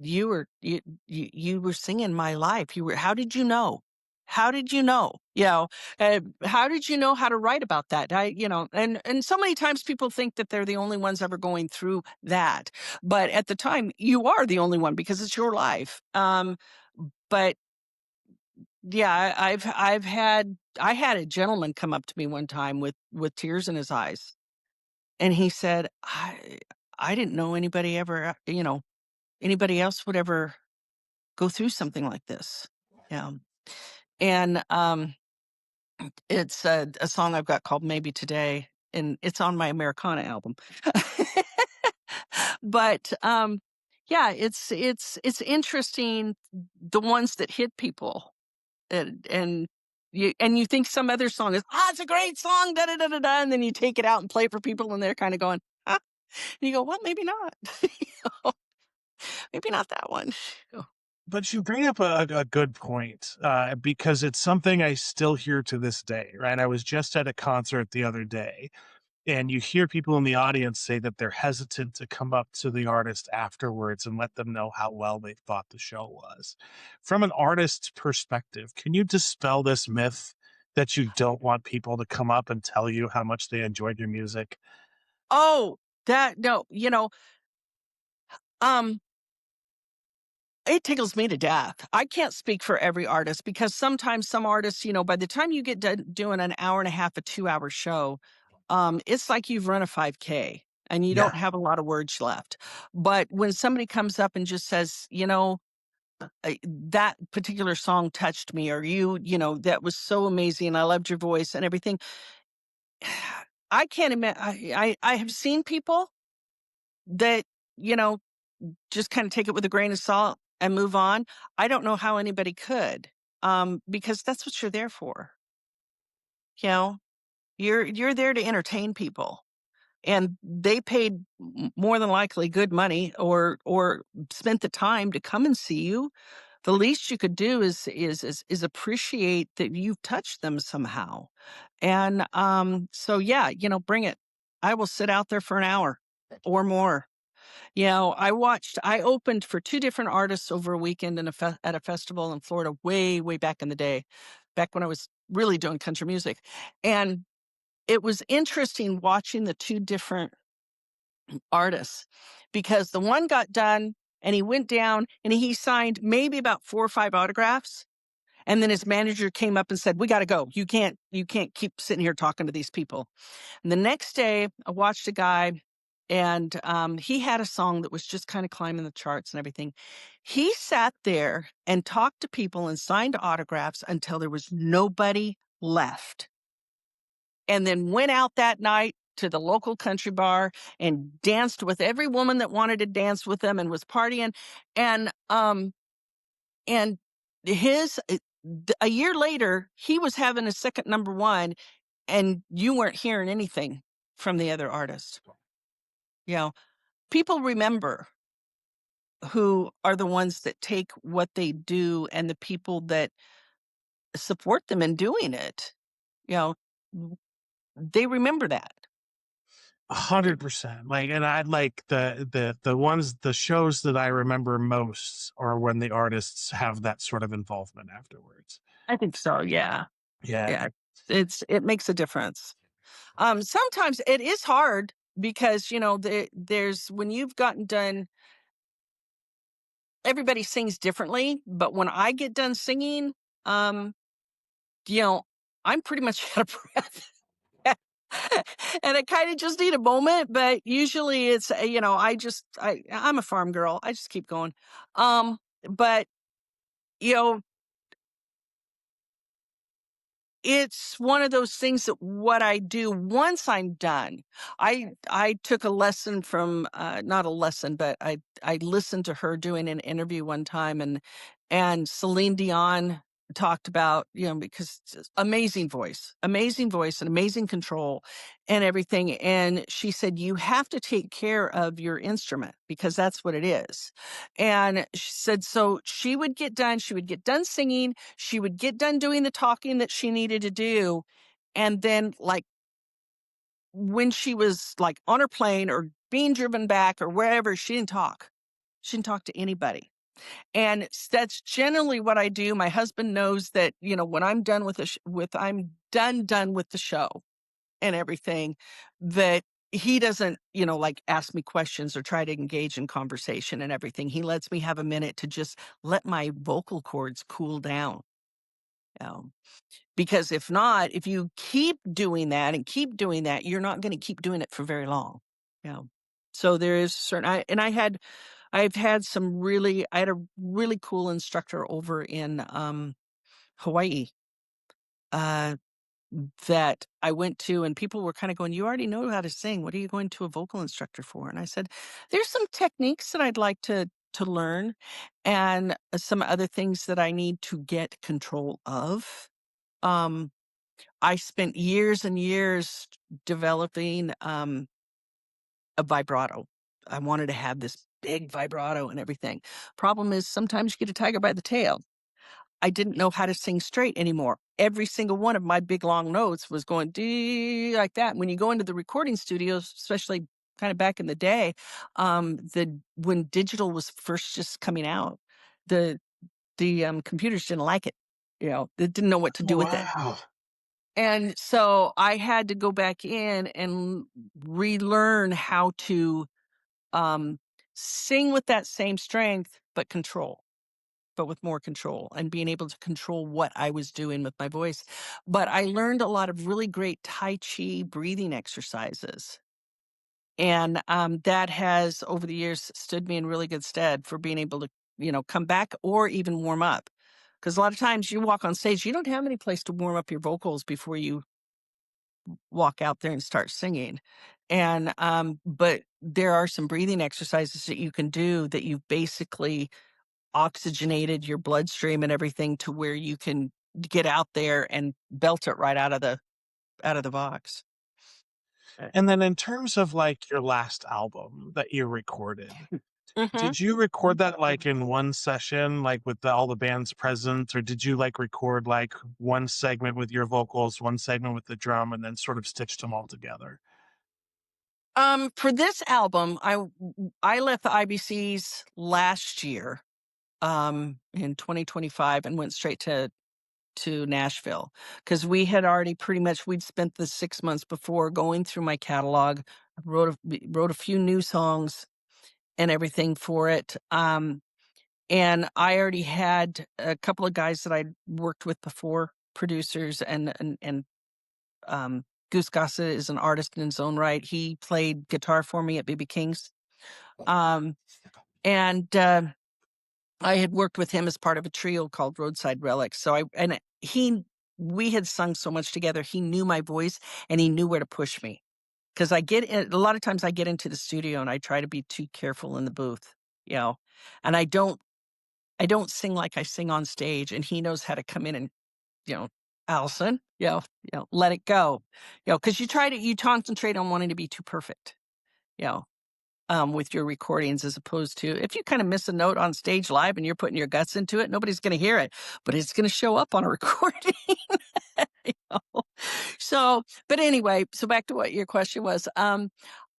you were singing my life. How did you know? How did you know? How did you know how to write about that?" And so many times people think that they're the only ones ever going through that. But at the time, you are the only one because it's your life. But yeah, I had a gentleman come up to me one time with tears in his eyes, and he said, I didn't know anybody ever, anybody else would ever go through something like this." Yeah. And It's a song I've got called "Maybe Today," and it's on my Americana album. But, yeah, it's interesting the ones that hit people, and you think some other song is, "Ah, it's a great song, da da da da da," and then you take it out and play it for people, and they're kinda going, "Huh?" And you go, "Well, maybe not." You know, maybe not that one. But you bring up a good point, because it's something I still hear to this day, right? I was just at a concert the other day, and you hear people in the audience say that they're hesitant to come up to the artist afterwards and let them know how well they thought the show was. From an artist's perspective, can you dispel this myth that you don't want people to come up and tell you how much they enjoyed your music? Oh, that no, um it tickles me to death. I can't speak for every artist because sometimes some artists, by the time you get done doing an hour and a half, a 2-hour show, it's like you've run a 5K and you Yeah. don't have a lot of words left. But when somebody comes up and just says, that particular song touched me, or that was so amazing. I loved your voice and everything. I can't imagine. I have seen people that, you know, just kinda take it with a grain of salt and move on. I don't know how anybody could, because that's what you're there for, you know? You're there to entertain people, and they paid more than likely good money or spent the time to come and see you. The least you could do is appreciate that you've touched them somehow, and, so yeah, bring it. I will sit out there for an hour or more. I opened for 2 different artists over a weekend at a festival in Florida way, way back in the day, back when I was really doing country music, and it was interesting watching the 2 different artists because the one got done and he went down and he signed maybe about 4 or 5 autographs, and then his manager came up and said, "We gotta go. You can't keep sitting here talking to these people." And the next day, I watched a guy, and he had a song that was just kind of climbing the charts and everything. He sat there and talked to people and signed autographs until there was nobody left, and then went out that night to the local country bar and danced with every woman that wanted to dance with him and was partying. And his a year later, he was having a second number one, and you weren't hearing anything from the other artist. You know, people remember who are the ones that take what they do and the people that support them in doing it. You know, they remember that. It 100%. Like, and I like the shows that I remember most are when the artists have that sort of involvement afterwards. I think so, yeah. Yeah. Yeah. It makes a difference. Sometimes it is hard because, there's when you've gotten done, everybody sings differently, but when I get done singing, um, you know, I'm pretty much out of breath. And I kinda just need a moment, but usually it's, I'm a farm girl. I just keep going. But, you know, it's one of those things that what I do once I'm done, I took a lesson from, not a lesson, but I listened to her doing an interview one time, and Celine Dion talked about, because just amazing voice and amazing control and everything, and she said, "You have to take care of your instrument because that's what it is." And she said so she would get done singing, she would get done doing the talking that she needed to do, and then, like, when she was, like, on her plane or being driven back or wherever, she didn't talk. She didn't talk to anybody, and that's generally what I do. My husband knows that, when I'm done with I'm done with the show and everything, that he doesn't, like, ask me questions or try to engage in conversation and everything. He lets me have a minute to just let my vocal cords cool down, you know? Because if not, if you keep doing that and keep doing that, you're not gonna keep doing it for very long, you know? So there is certain I've had I had a really cool instructor over in, Hawaii. that I went to, and people were kind of going, "You already know how to sing. What are you going to a vocal instructor for?" And I said, "There's some techniques that I'd like to learn, and some other things that I need to get control of." Um, I spent years and years developing a vibrato. I wanted to have this big vibrato and everything. Problem is, sometimes you get a tiger by the tail. I didn't know how to sing straight anymore. Every single one of my big long notes was going dee like that. When you go into the recording studios, especially kind of back in the day, the when digital was first just coming out, the computers didn't like it. They didn't know what to Oh, do with it. wow. And so I had to go back in and relearn how to um, sing with that same strength, but with more control and being able to control what I was doing with my voice. But I learned a lot of really great Tai Chi breathing exercises. And that has, over the years, stood me in really good stead for being able to, come back or even warm up. Because a lot of times you walk on stage, you don't have any place to warm up your vocals before you walk out there and start singing. And but there are some breathing exercises that you can do that you've basically oxygenated your bloodstream and everything to where you can get out there and belt it right out of the box. Uh, And then in terms of, like, your last album that you recorded, mhm. did you record that, like, in one session, like, with all the bands present, or did you, like, record, like, one segment with your vocals, one segment with the drum, and then sort of stitched them all together? For this album, I left the IBCs last year, in 2025, and went straight to Nashville because we had already we'd spent the 6 months before going through my catalog, wrote a few new songs and everything for it. And I already had a couple of guys that I'd worked with before, producers, and Goose Gossett is an artist in his own right. He played guitar for me at BB King's. Um, and I had worked with him as part of a trio called Roadside Relics. We had sung so much together. He knew my voice and he knew where to push me. Because a lot of times I get into the studio and I try to be too careful in the booth, you know, and I don't sing like I sing on stage, and he knows how to come in and, you know, Allison, let it go, because you concentrate on wanting to be too perfect, you know, with your recordings, as opposed to if you kind of miss a note on stage live and you're putting your guts into it, nobody's going to hear it, but it's going to show up on a recording. you know? But anyway, so back to what your question was.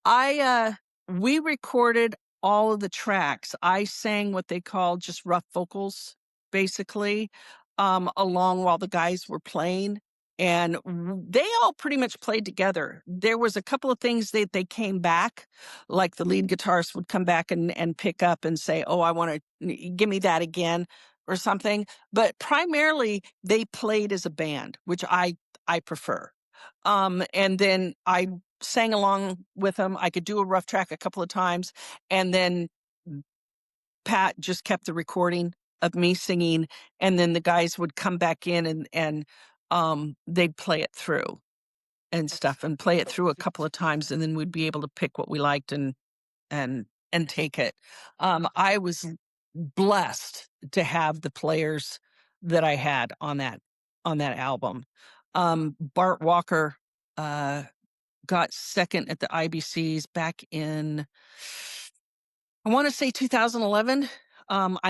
I we recorded all of the tracks. I sang what they call just rough vocals, basically, along while the guys were playing. And they all pretty much played together. There was a couple of things that they came back, like the lead guitarist would come back and pick up and say, "Oh, I want to give me that again," or something. But primarily, they played as a band, which I prefer. And then I sang along with them. I could do a rough track a couple of times, and then Pat just kept the recording of me singing, and then the guys would come back in and they'd play it through and stuff, and play it through a couple of times, and then we'd be able to pick what we liked and and take it. I was blessed to have the players that I had on that album. Bart Walker uh got second at the IBCs back in, I want to say 2011.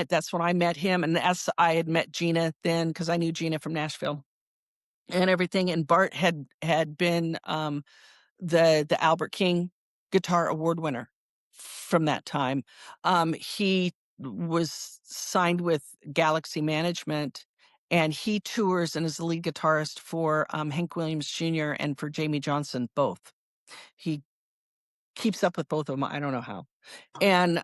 That's when I met him, and I had met Gina then because I knew Gina from Nashville and everything. And Bart had been the Albert King Guitar Award winner from that time. He was signed with Galaxy Management, and he tours and is the lead guitarist for Hank Williams Jr. and for Jamie Johnson both. He keeps up with both of them. I don't know how. And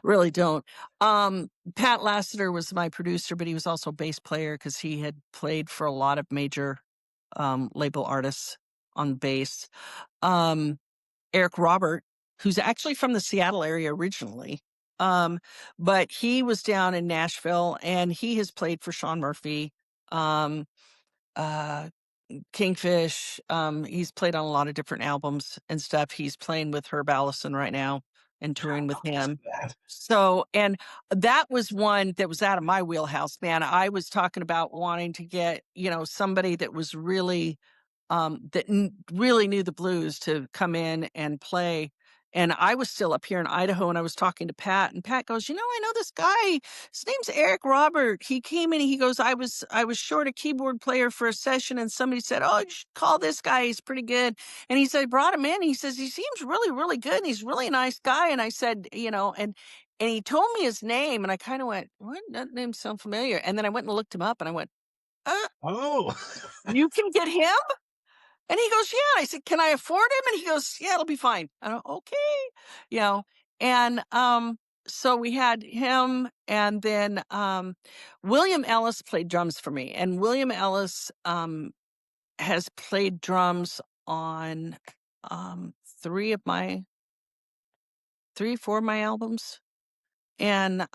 really don't. Pat Lassiter was my producer, but he was also bass player because he had played for a lot of major label artists on bass. Um, Eric Robert, who's actually from the Seattle area originally. But he was down in Nashville, and he has played for Sean Murphy. Um, uh, Kingfish. He's played on a lot of different albums and stuff. He's playing with Herb Allison right now and touring with him. So, and that was one that was out of my wheelhouse, man. I was talking about wanting to get, somebody that was really, really knew the blues to come in and play. And I was still up here in Idaho, and I was talking to Pat, and Pat goes, I know this guy. His name's Eric Robert. He came in and he goes, I was short a keyboard player for a session, and somebody said, oh, you should call this guy. He's pretty good. And he said, I brought him in. He says, he seems really, really good. And he's really a nice guy. And I said, and he told me his name, and I kind of went, what? That name sounds familiar. And then I went and looked him up, and I went, Oh, you can get him? And he goes, yeah. I said, can I afford him? And he goes, yeah, it'll be fine. I go, okay. And so we had him, and then William Ellis played drums for me. And William Ellis has played drums on three, four of my albums. And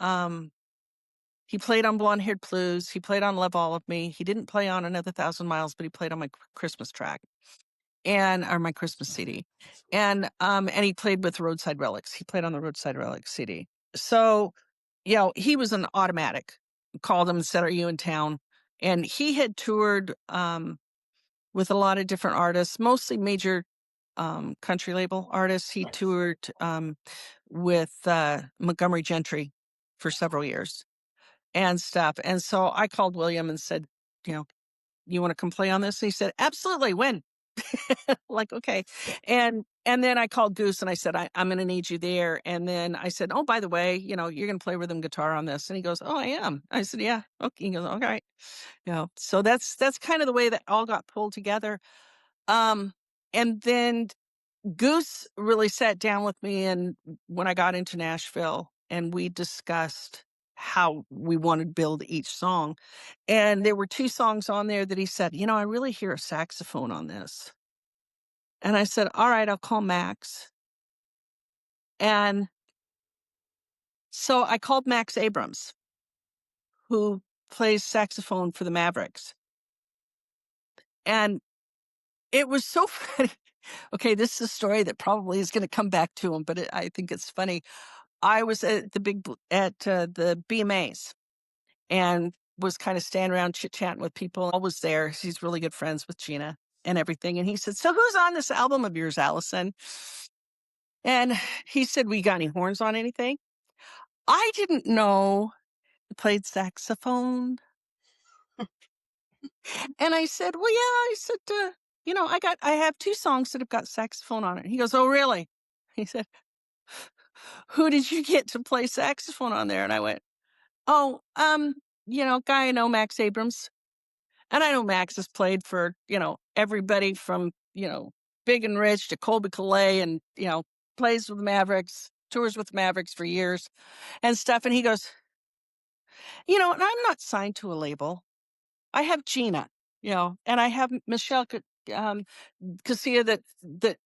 he played on Blonde Haired Blues. He played on Love All of Me. He didn't play on Another Thousand Miles, but he played on my Christmas track or my Christmas CD. And he played with Roadside Relics. He played on the Roadside Relics CD. So, he was an automatic. Called him and said, are you in town? And he had toured with a lot of different artists, mostly major country label artists. He toured with Montgomery Gentry for several years and stuff. And so I called William and said, you want to come play on this? And he said, absolutely. When? Like, okay. And then I called Goose and I said, I'm going to need you there. And then I said, oh, by the way, you're going to play rhythm guitar on this. And he goes, oh, I am. I said, yeah. Okay. He goes, all right. So that's kind of the way that all got pulled together. And then Goose really sat down with me, and when I got into Nashville, and we discussed how we wanted to build each song. And there were 2 songs on there that he said, I really hear a saxophone on this. And I said, all right, I'll call Max. And so I called Max Abrams, who plays saxophone for the Mavericks. And it was so funny. Okay, this is a story that probably is going to come back to him, but I think it's funny. I was at the BMAs and was kind of standing around chit-chatting with people. I was there. He's really good friends with Gina and everything. And he said, so who's on this album of yours, Allison? And he said, we got any horns on anything? I didn't know he played saxophone. And I said, well, yeah, I said, I have 2 songs that have got saxophone on it. He goes, oh, really? He said, who did you get to play saxophone on there? And I went, oh, guy I know, Max Abrams. And I know Max has played for, everybody from, Big and Rich to Colby Calais, and, plays with the Mavericks, tours with the Mavericks for years and stuff. And he goes, and I'm not signed to a label. I have Gina, and I have Michelle Casilla that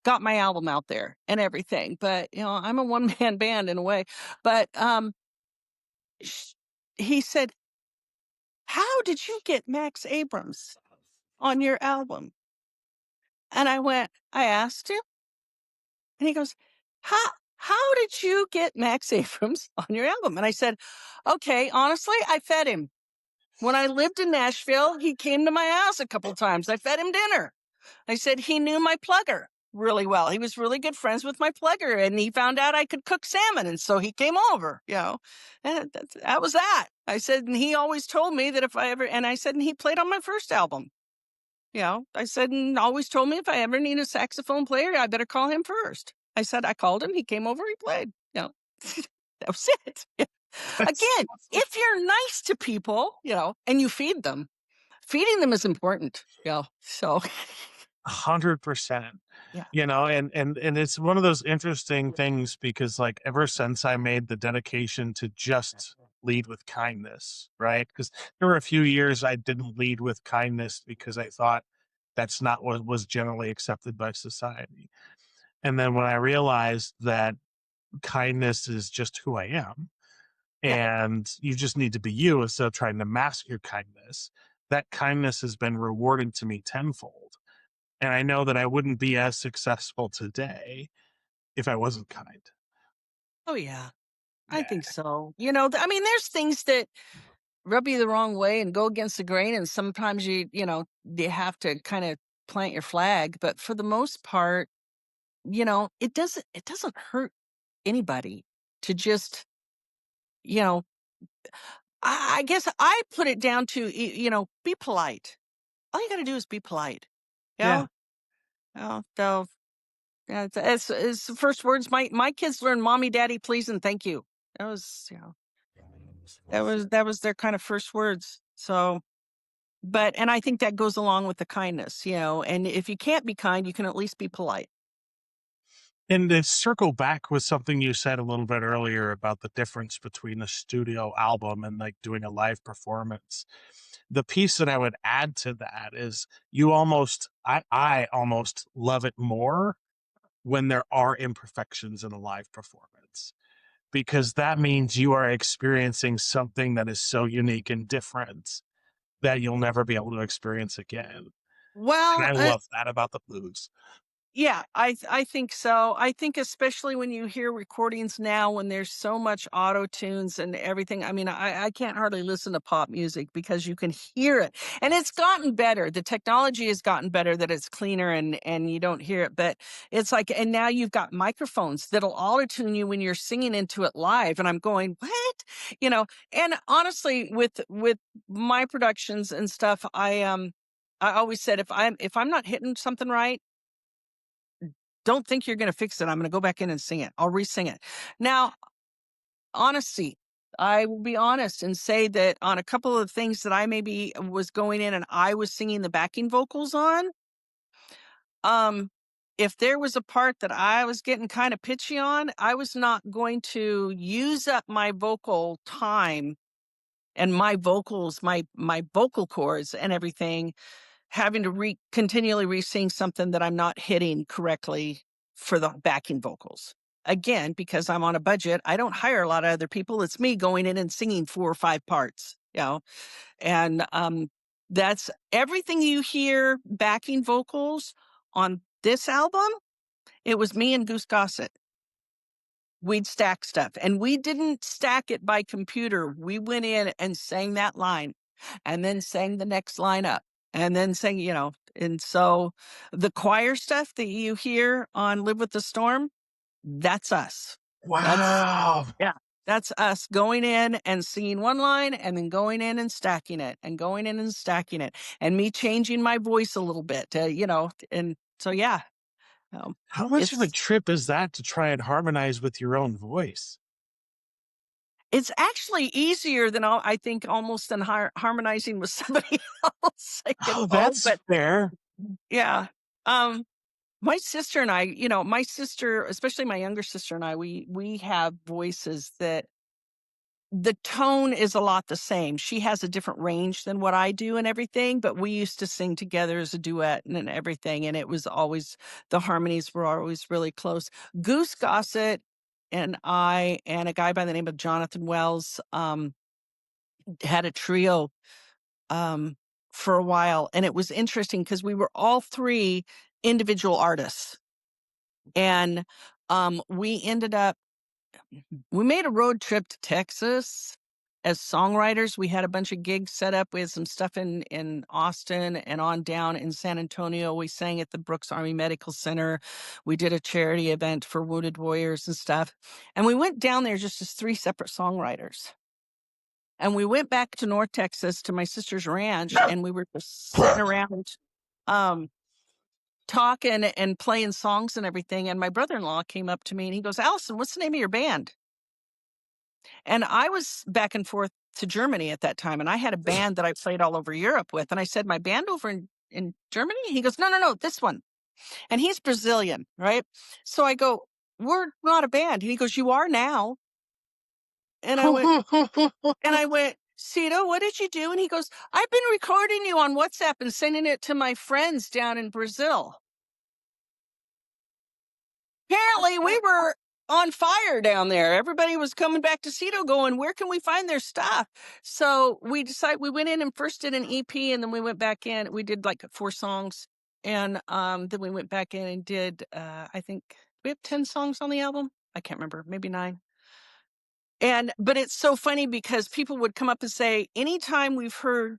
got my album out there and everything. But, I'm a one-man band in a way. But he said, how did you get Max Abrams on your album? And I asked him, and he goes, how did you get Max Abrams on your album? And I said, okay, honestly, I fed him. When I lived in Nashville, he came to my house a couple of times. I fed him dinner. I said he knew my plugger really well. He was really good friends with my plugger, and he found out I could cook salmon, and so he came over, and that was that. I said, and he always told me that and he played on my first album. I said, and always told me if I ever need a saxophone player, I better call him first. I said, I called him, he came over, he played, that was it. Again, if you're nice to people, and you feed them, feeding them is important, so. 100%. Yeah. And it's one of those interesting things, because like ever since I made the dedication to just lead with kindness, right? Because there were a few years I didn't lead with kindness because I thought that's not what was generally accepted by society. And then when I realized that kindness is just who I am, Yeah. and you just need to be you instead of trying to mask your kindness, that kindness has been rewarded to me tenfold. And I know that I wouldn't be as successful today if I wasn't kind. Oh, yeah. I Yeah. think so. You know, I mean, there's things that rub you the wrong way and go against the grain, and sometimes you have to kind of plant your flag, but for the most part, it doesn't hurt anybody to just, you know, I guess I put it down to, be polite. All you got to do is be polite. You Yeah. know, so yeah, it's the first words my kids learned, mommy, daddy, please, and thank you. That was, that was their kind of first words. So, and I think that goes along with the kindness, and if you can't be kind, you can at least be polite. And to circle back with something you said a little bit earlier about the difference between a studio album and like doing a live performance. The piece that I would add to that is I almost love it more when there are imperfections in a live performance, because that means you are experiencing something that is so unique and different that you'll never be able to experience again. And Well, I love that about the blues. yeah, I think so. I think especially when you hear recordings now when there's so much auto tunes and everything. I mean, I can't hardly listen to pop music because you can hear it. And it's gotten better. The technology has gotten better that it's cleaner and you don't hear it. But it's like, and now you've got microphones that'll auto tune you when you're singing into it live. And I'm going, what? And honestly, with my productions and stuff, I always said if I'm not hitting something right, don't think you're gonna fix it. I'm gonna go back in and sing it. I'll re-sing it. Now, honesty, I will be honest and say that on a couple of things that I maybe was going in and I was singing the backing vocals on, um, if there was a part that I was getting kind of pitchy on, I was not going to use up my vocal time and my vocals, my vocal cords and everything having to continually re-sing something that I'm not hitting correctly for the backing vocals. Again, because I'm on a budget, I don't hire a lot of other people. It's me going in and singing 4 or 5 parts, and that's everything you hear backing vocals on this album. It was me and Goose Gossett. We'd stack stuff, and we didn't stack it by computer. We went in and sang that line and then sang the next line up and then sang, and so the choir stuff that you hear on Live with the Storm, that's us. That's Wow. yeah, that's us going in and singing one line and then going in and stacking it and going in and stacking it and me changing my voice a little bit, and so yeah, How much of a it's trip is that to try and harmonize with your own voice? It's actually easier than I think almost than harmonizing with somebody else, I can Oh, hope, that's but fair. yeah. Um, my sister and I, my sister, especially my younger sister and I, we have voices that the tone is a lot the same. She has a different range than what I do and everything, but we used to sing together as a duet and everything, and it was always the harmonies were always really close. Goose Gossett and I and a guy by the name of Jonathan Wells had a trio um, for a while, and it was interesting because we were all 3 individual artists, and we made a road trip to Texas as songwriters. We had a bunch of gigs set up. We had some stuff in Austin and on down in San Antonio. We sang at the Brooks Army Medical Center. We did a charity event for wounded warriors and stuff. And we went down there just as 3 separate songwriters. And we went back to North Texas to my sister's ranch, and we were just sitting around um, talking and playing songs and everything. And my brother-in-law came up to me and he goes, "Allison, what's the name of your band?" And I was back and forth to Germany at that time, and I had a band that I played all over Europe with. And I said, "My band over in Germany?" He goes, "No, no, no, this one." And he's Brazilian, right? So I go, "We're not a band." And he goes, "You are now." And I went, "Cito, what did you do?" And he goes, "I've been recording you on WhatsApp and sending it to my friends down in Brazil." Apparently on fire down there. Everybody was coming back to Cito going, where can we find their stuff? So we decided, we went in and first did an EP, and then we went back in. We did like 4 songs. And then we went back in and did, I think we have 10 songs on the album. I can't remember, maybe 9. But it's so funny because people would come up and say, anytime we've heard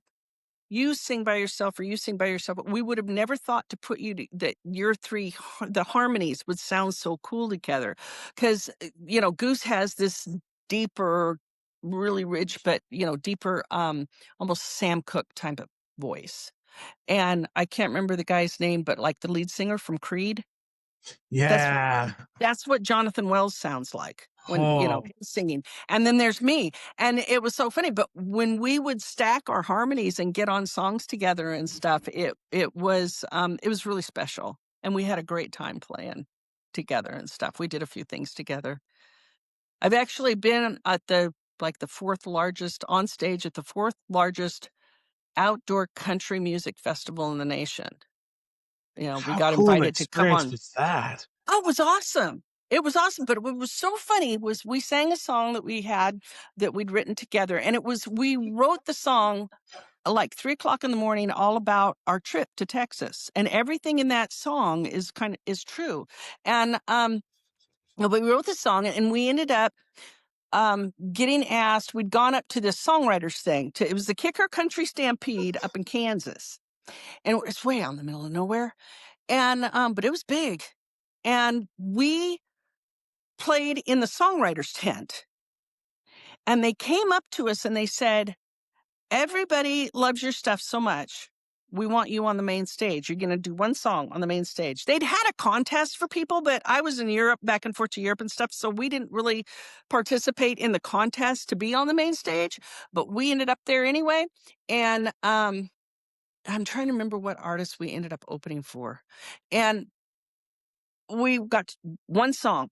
you sing by yourself or you sing by yourself, we would have never thought to put you that your 3 the harmonies would sound so cool together. Because Goose has this deeper, really rich, but deeper, almost Sam Cooke type of voice. And I can't remember the guy's name, but like the lead singer from Creed, that's Yeah. that's what Jonathan Wells sounds like when, Oh, he's singing. And then there's me. And it was so funny. But when we would stack our harmonies and get on songs together and stuff, it was really special. And we had a great time playing together and stuff. We did a few things together. I've actually been at the 4th largest on stage at the 4th largest outdoor country music festival in the nation. We how got cool an invited to come experience on. was that? Oh, it was awesome. It was awesome, but what was so funny was we sang a song that we had that we'd written together, and we wrote the song at like 3:00 in the morning, all about our trip to Texas, and everything in that song is true. And we wrote the song, and we ended up getting asked. We'd gone up to the songwriters thing. It was the Kicker Country Stampede up in Kansas, and it's way out in the middle of nowhere. And but it was big, and we played in the songwriters tent, and they came up to us and they said, everybody loves your stuff so much, we want you on the main stage. You're going to do 1 song on the main stage. They'd had a contest for people, but I was in Europe, back and forth to Europe and stuff, so we didn't really participate in the contest to be on the main stage, but we ended up there anyway. And I'm trying to remember what artist we ended up opening for, and we got 1 song.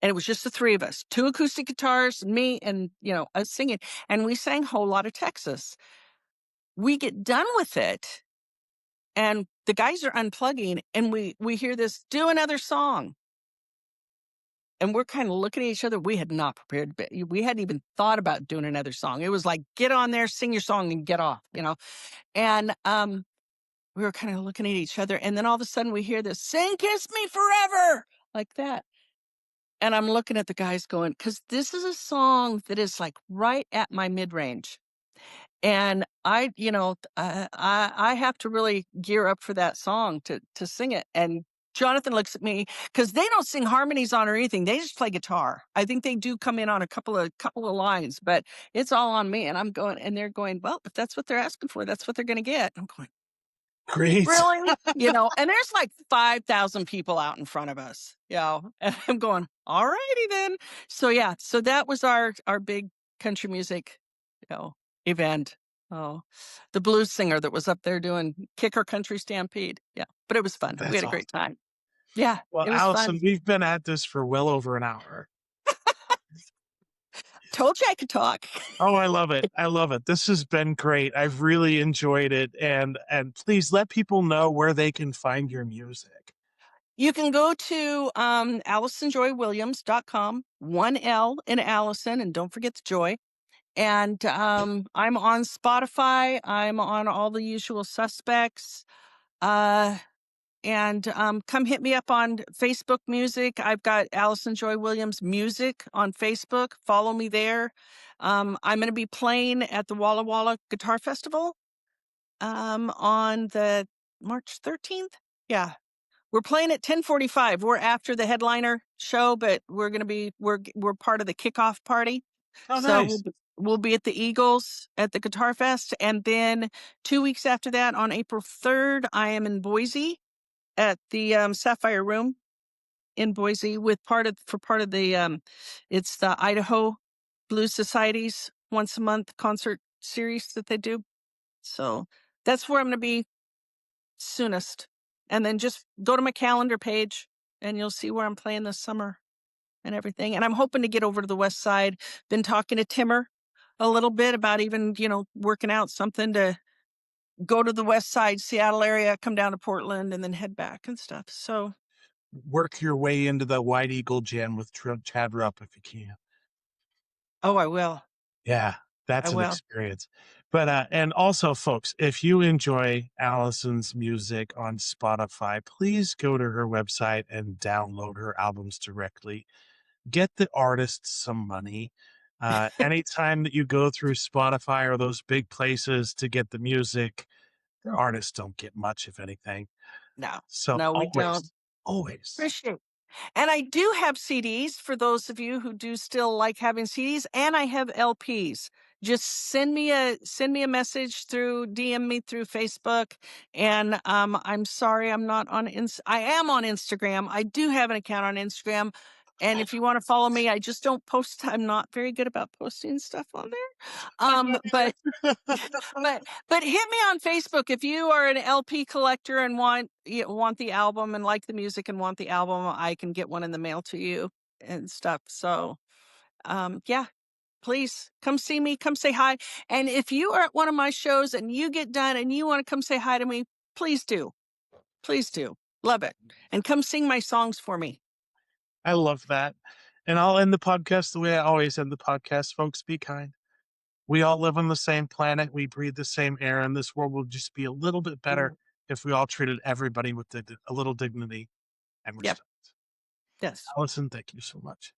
And it was just the 3 of us, 2 acoustic guitars, me, and, us singing. And we sang Whole Lot of Texas. We get done with it, and the guys are unplugging, and we hear this, do another song. And we're kind of looking at each other. We had not prepared, but we hadn't even thought about doing another song. It was like, get on there, sing your song, and get off. And we were kind of looking at each other. And then all of a sudden we hear this, sing Kiss Me Forever, like that. And I'm looking at the guys going, because this is a song that is like right at my mid-range. And I have to really gear up for that song to sing it. And Jonathan looks at me, because they don't sing harmonies on or anything. They just play guitar. I think they do come in on a couple of lines, but it's all on me. And I'm going, and they're going, well, if that's what they're asking for, that's what they're going to get. I'm going, Great. really? And there's like 5,000 people out in front of us, and I'm going, all righty then. So yeah, so that was our big country music, event. Oh, the blues singer that was up there doing Kicker Country Stampede. Yeah, but it was fun. We That's had a awesome. great time. Yeah, Well, it was fun. Allison, we've been at this for well over an hour. Told you I could talk. Oh, I love it. I love it. This has been great. I've really enjoyed it. And please let people know where they can find your music. You can go to AlisonJoyWilliams.com, 1 L in Allison, and don't forget the joy. And I'm on Spotify. I'm on all the usual suspects. And come hit me up on Facebook Music. I've got Alison Joy Williams Music on Facebook. Follow me there. I'm going to be playing at the Walla Walla Guitar Festival on the March 13th. Yeah. We're playing at 10:45. We're after the headliner show, but we're part of the kickoff party. Oh, So nice. we'll be at the Eagles at the Guitar Fest, and then 2 weeks after that, on April 3rd, I am in Boise at the Sapphire Room in Boise with part of the it's the Idaho Blues Society's once a month concert series that they do. So that's where I'm going to be soonest. And then just go to my calendar page and you'll see where I'm playing this summer and everything. And I'm hoping to get over to the West Side. Been talking to Timmer a little bit about even, working out something to go to the West Side, Seattle area, come down to Portland, and then head back and stuff. So work your way into the White Eagle Jam with Chad Rupp if you can. Oh, I will. Yeah, I that's an will. experience. But, and also, folks, if you enjoy Allison's music on Spotify, please go to her website and download her albums directly. Get the artists some money. Anytime that you go through Spotify or those big places to get the music, the artists don't get much, if anything. No. So No, we don't. always, always. Appreciate. And I do have CDs for those of you who do still like having CDs, and I have LPs. Just send me a message through DM me through Facebook. And I'm sorry I'm not on I am on Instagram. I do have an account on Instagram. And if you want to follow me, I just don't post. I'm not very good about posting stuff on there. I'm not But either. but hit me on Facebook if you are an LP collector and want the album and like the music and want the album. I can get one in the mail to you and stuff. So, yeah, please come see me, come say hi. And if you are at one of my shows and you get done and you want to come say hi to me, please do. Please do. Love it. And come sing my songs for me. I love that. And I'll end the podcast the way I always end the podcast, folks. Be kind. We all live on the same planet. We breathe the same air, and this world will just be a little bit better Mm, if we all treated everybody with a little dignity and yep. respect. Yes. Allison, thank you so much.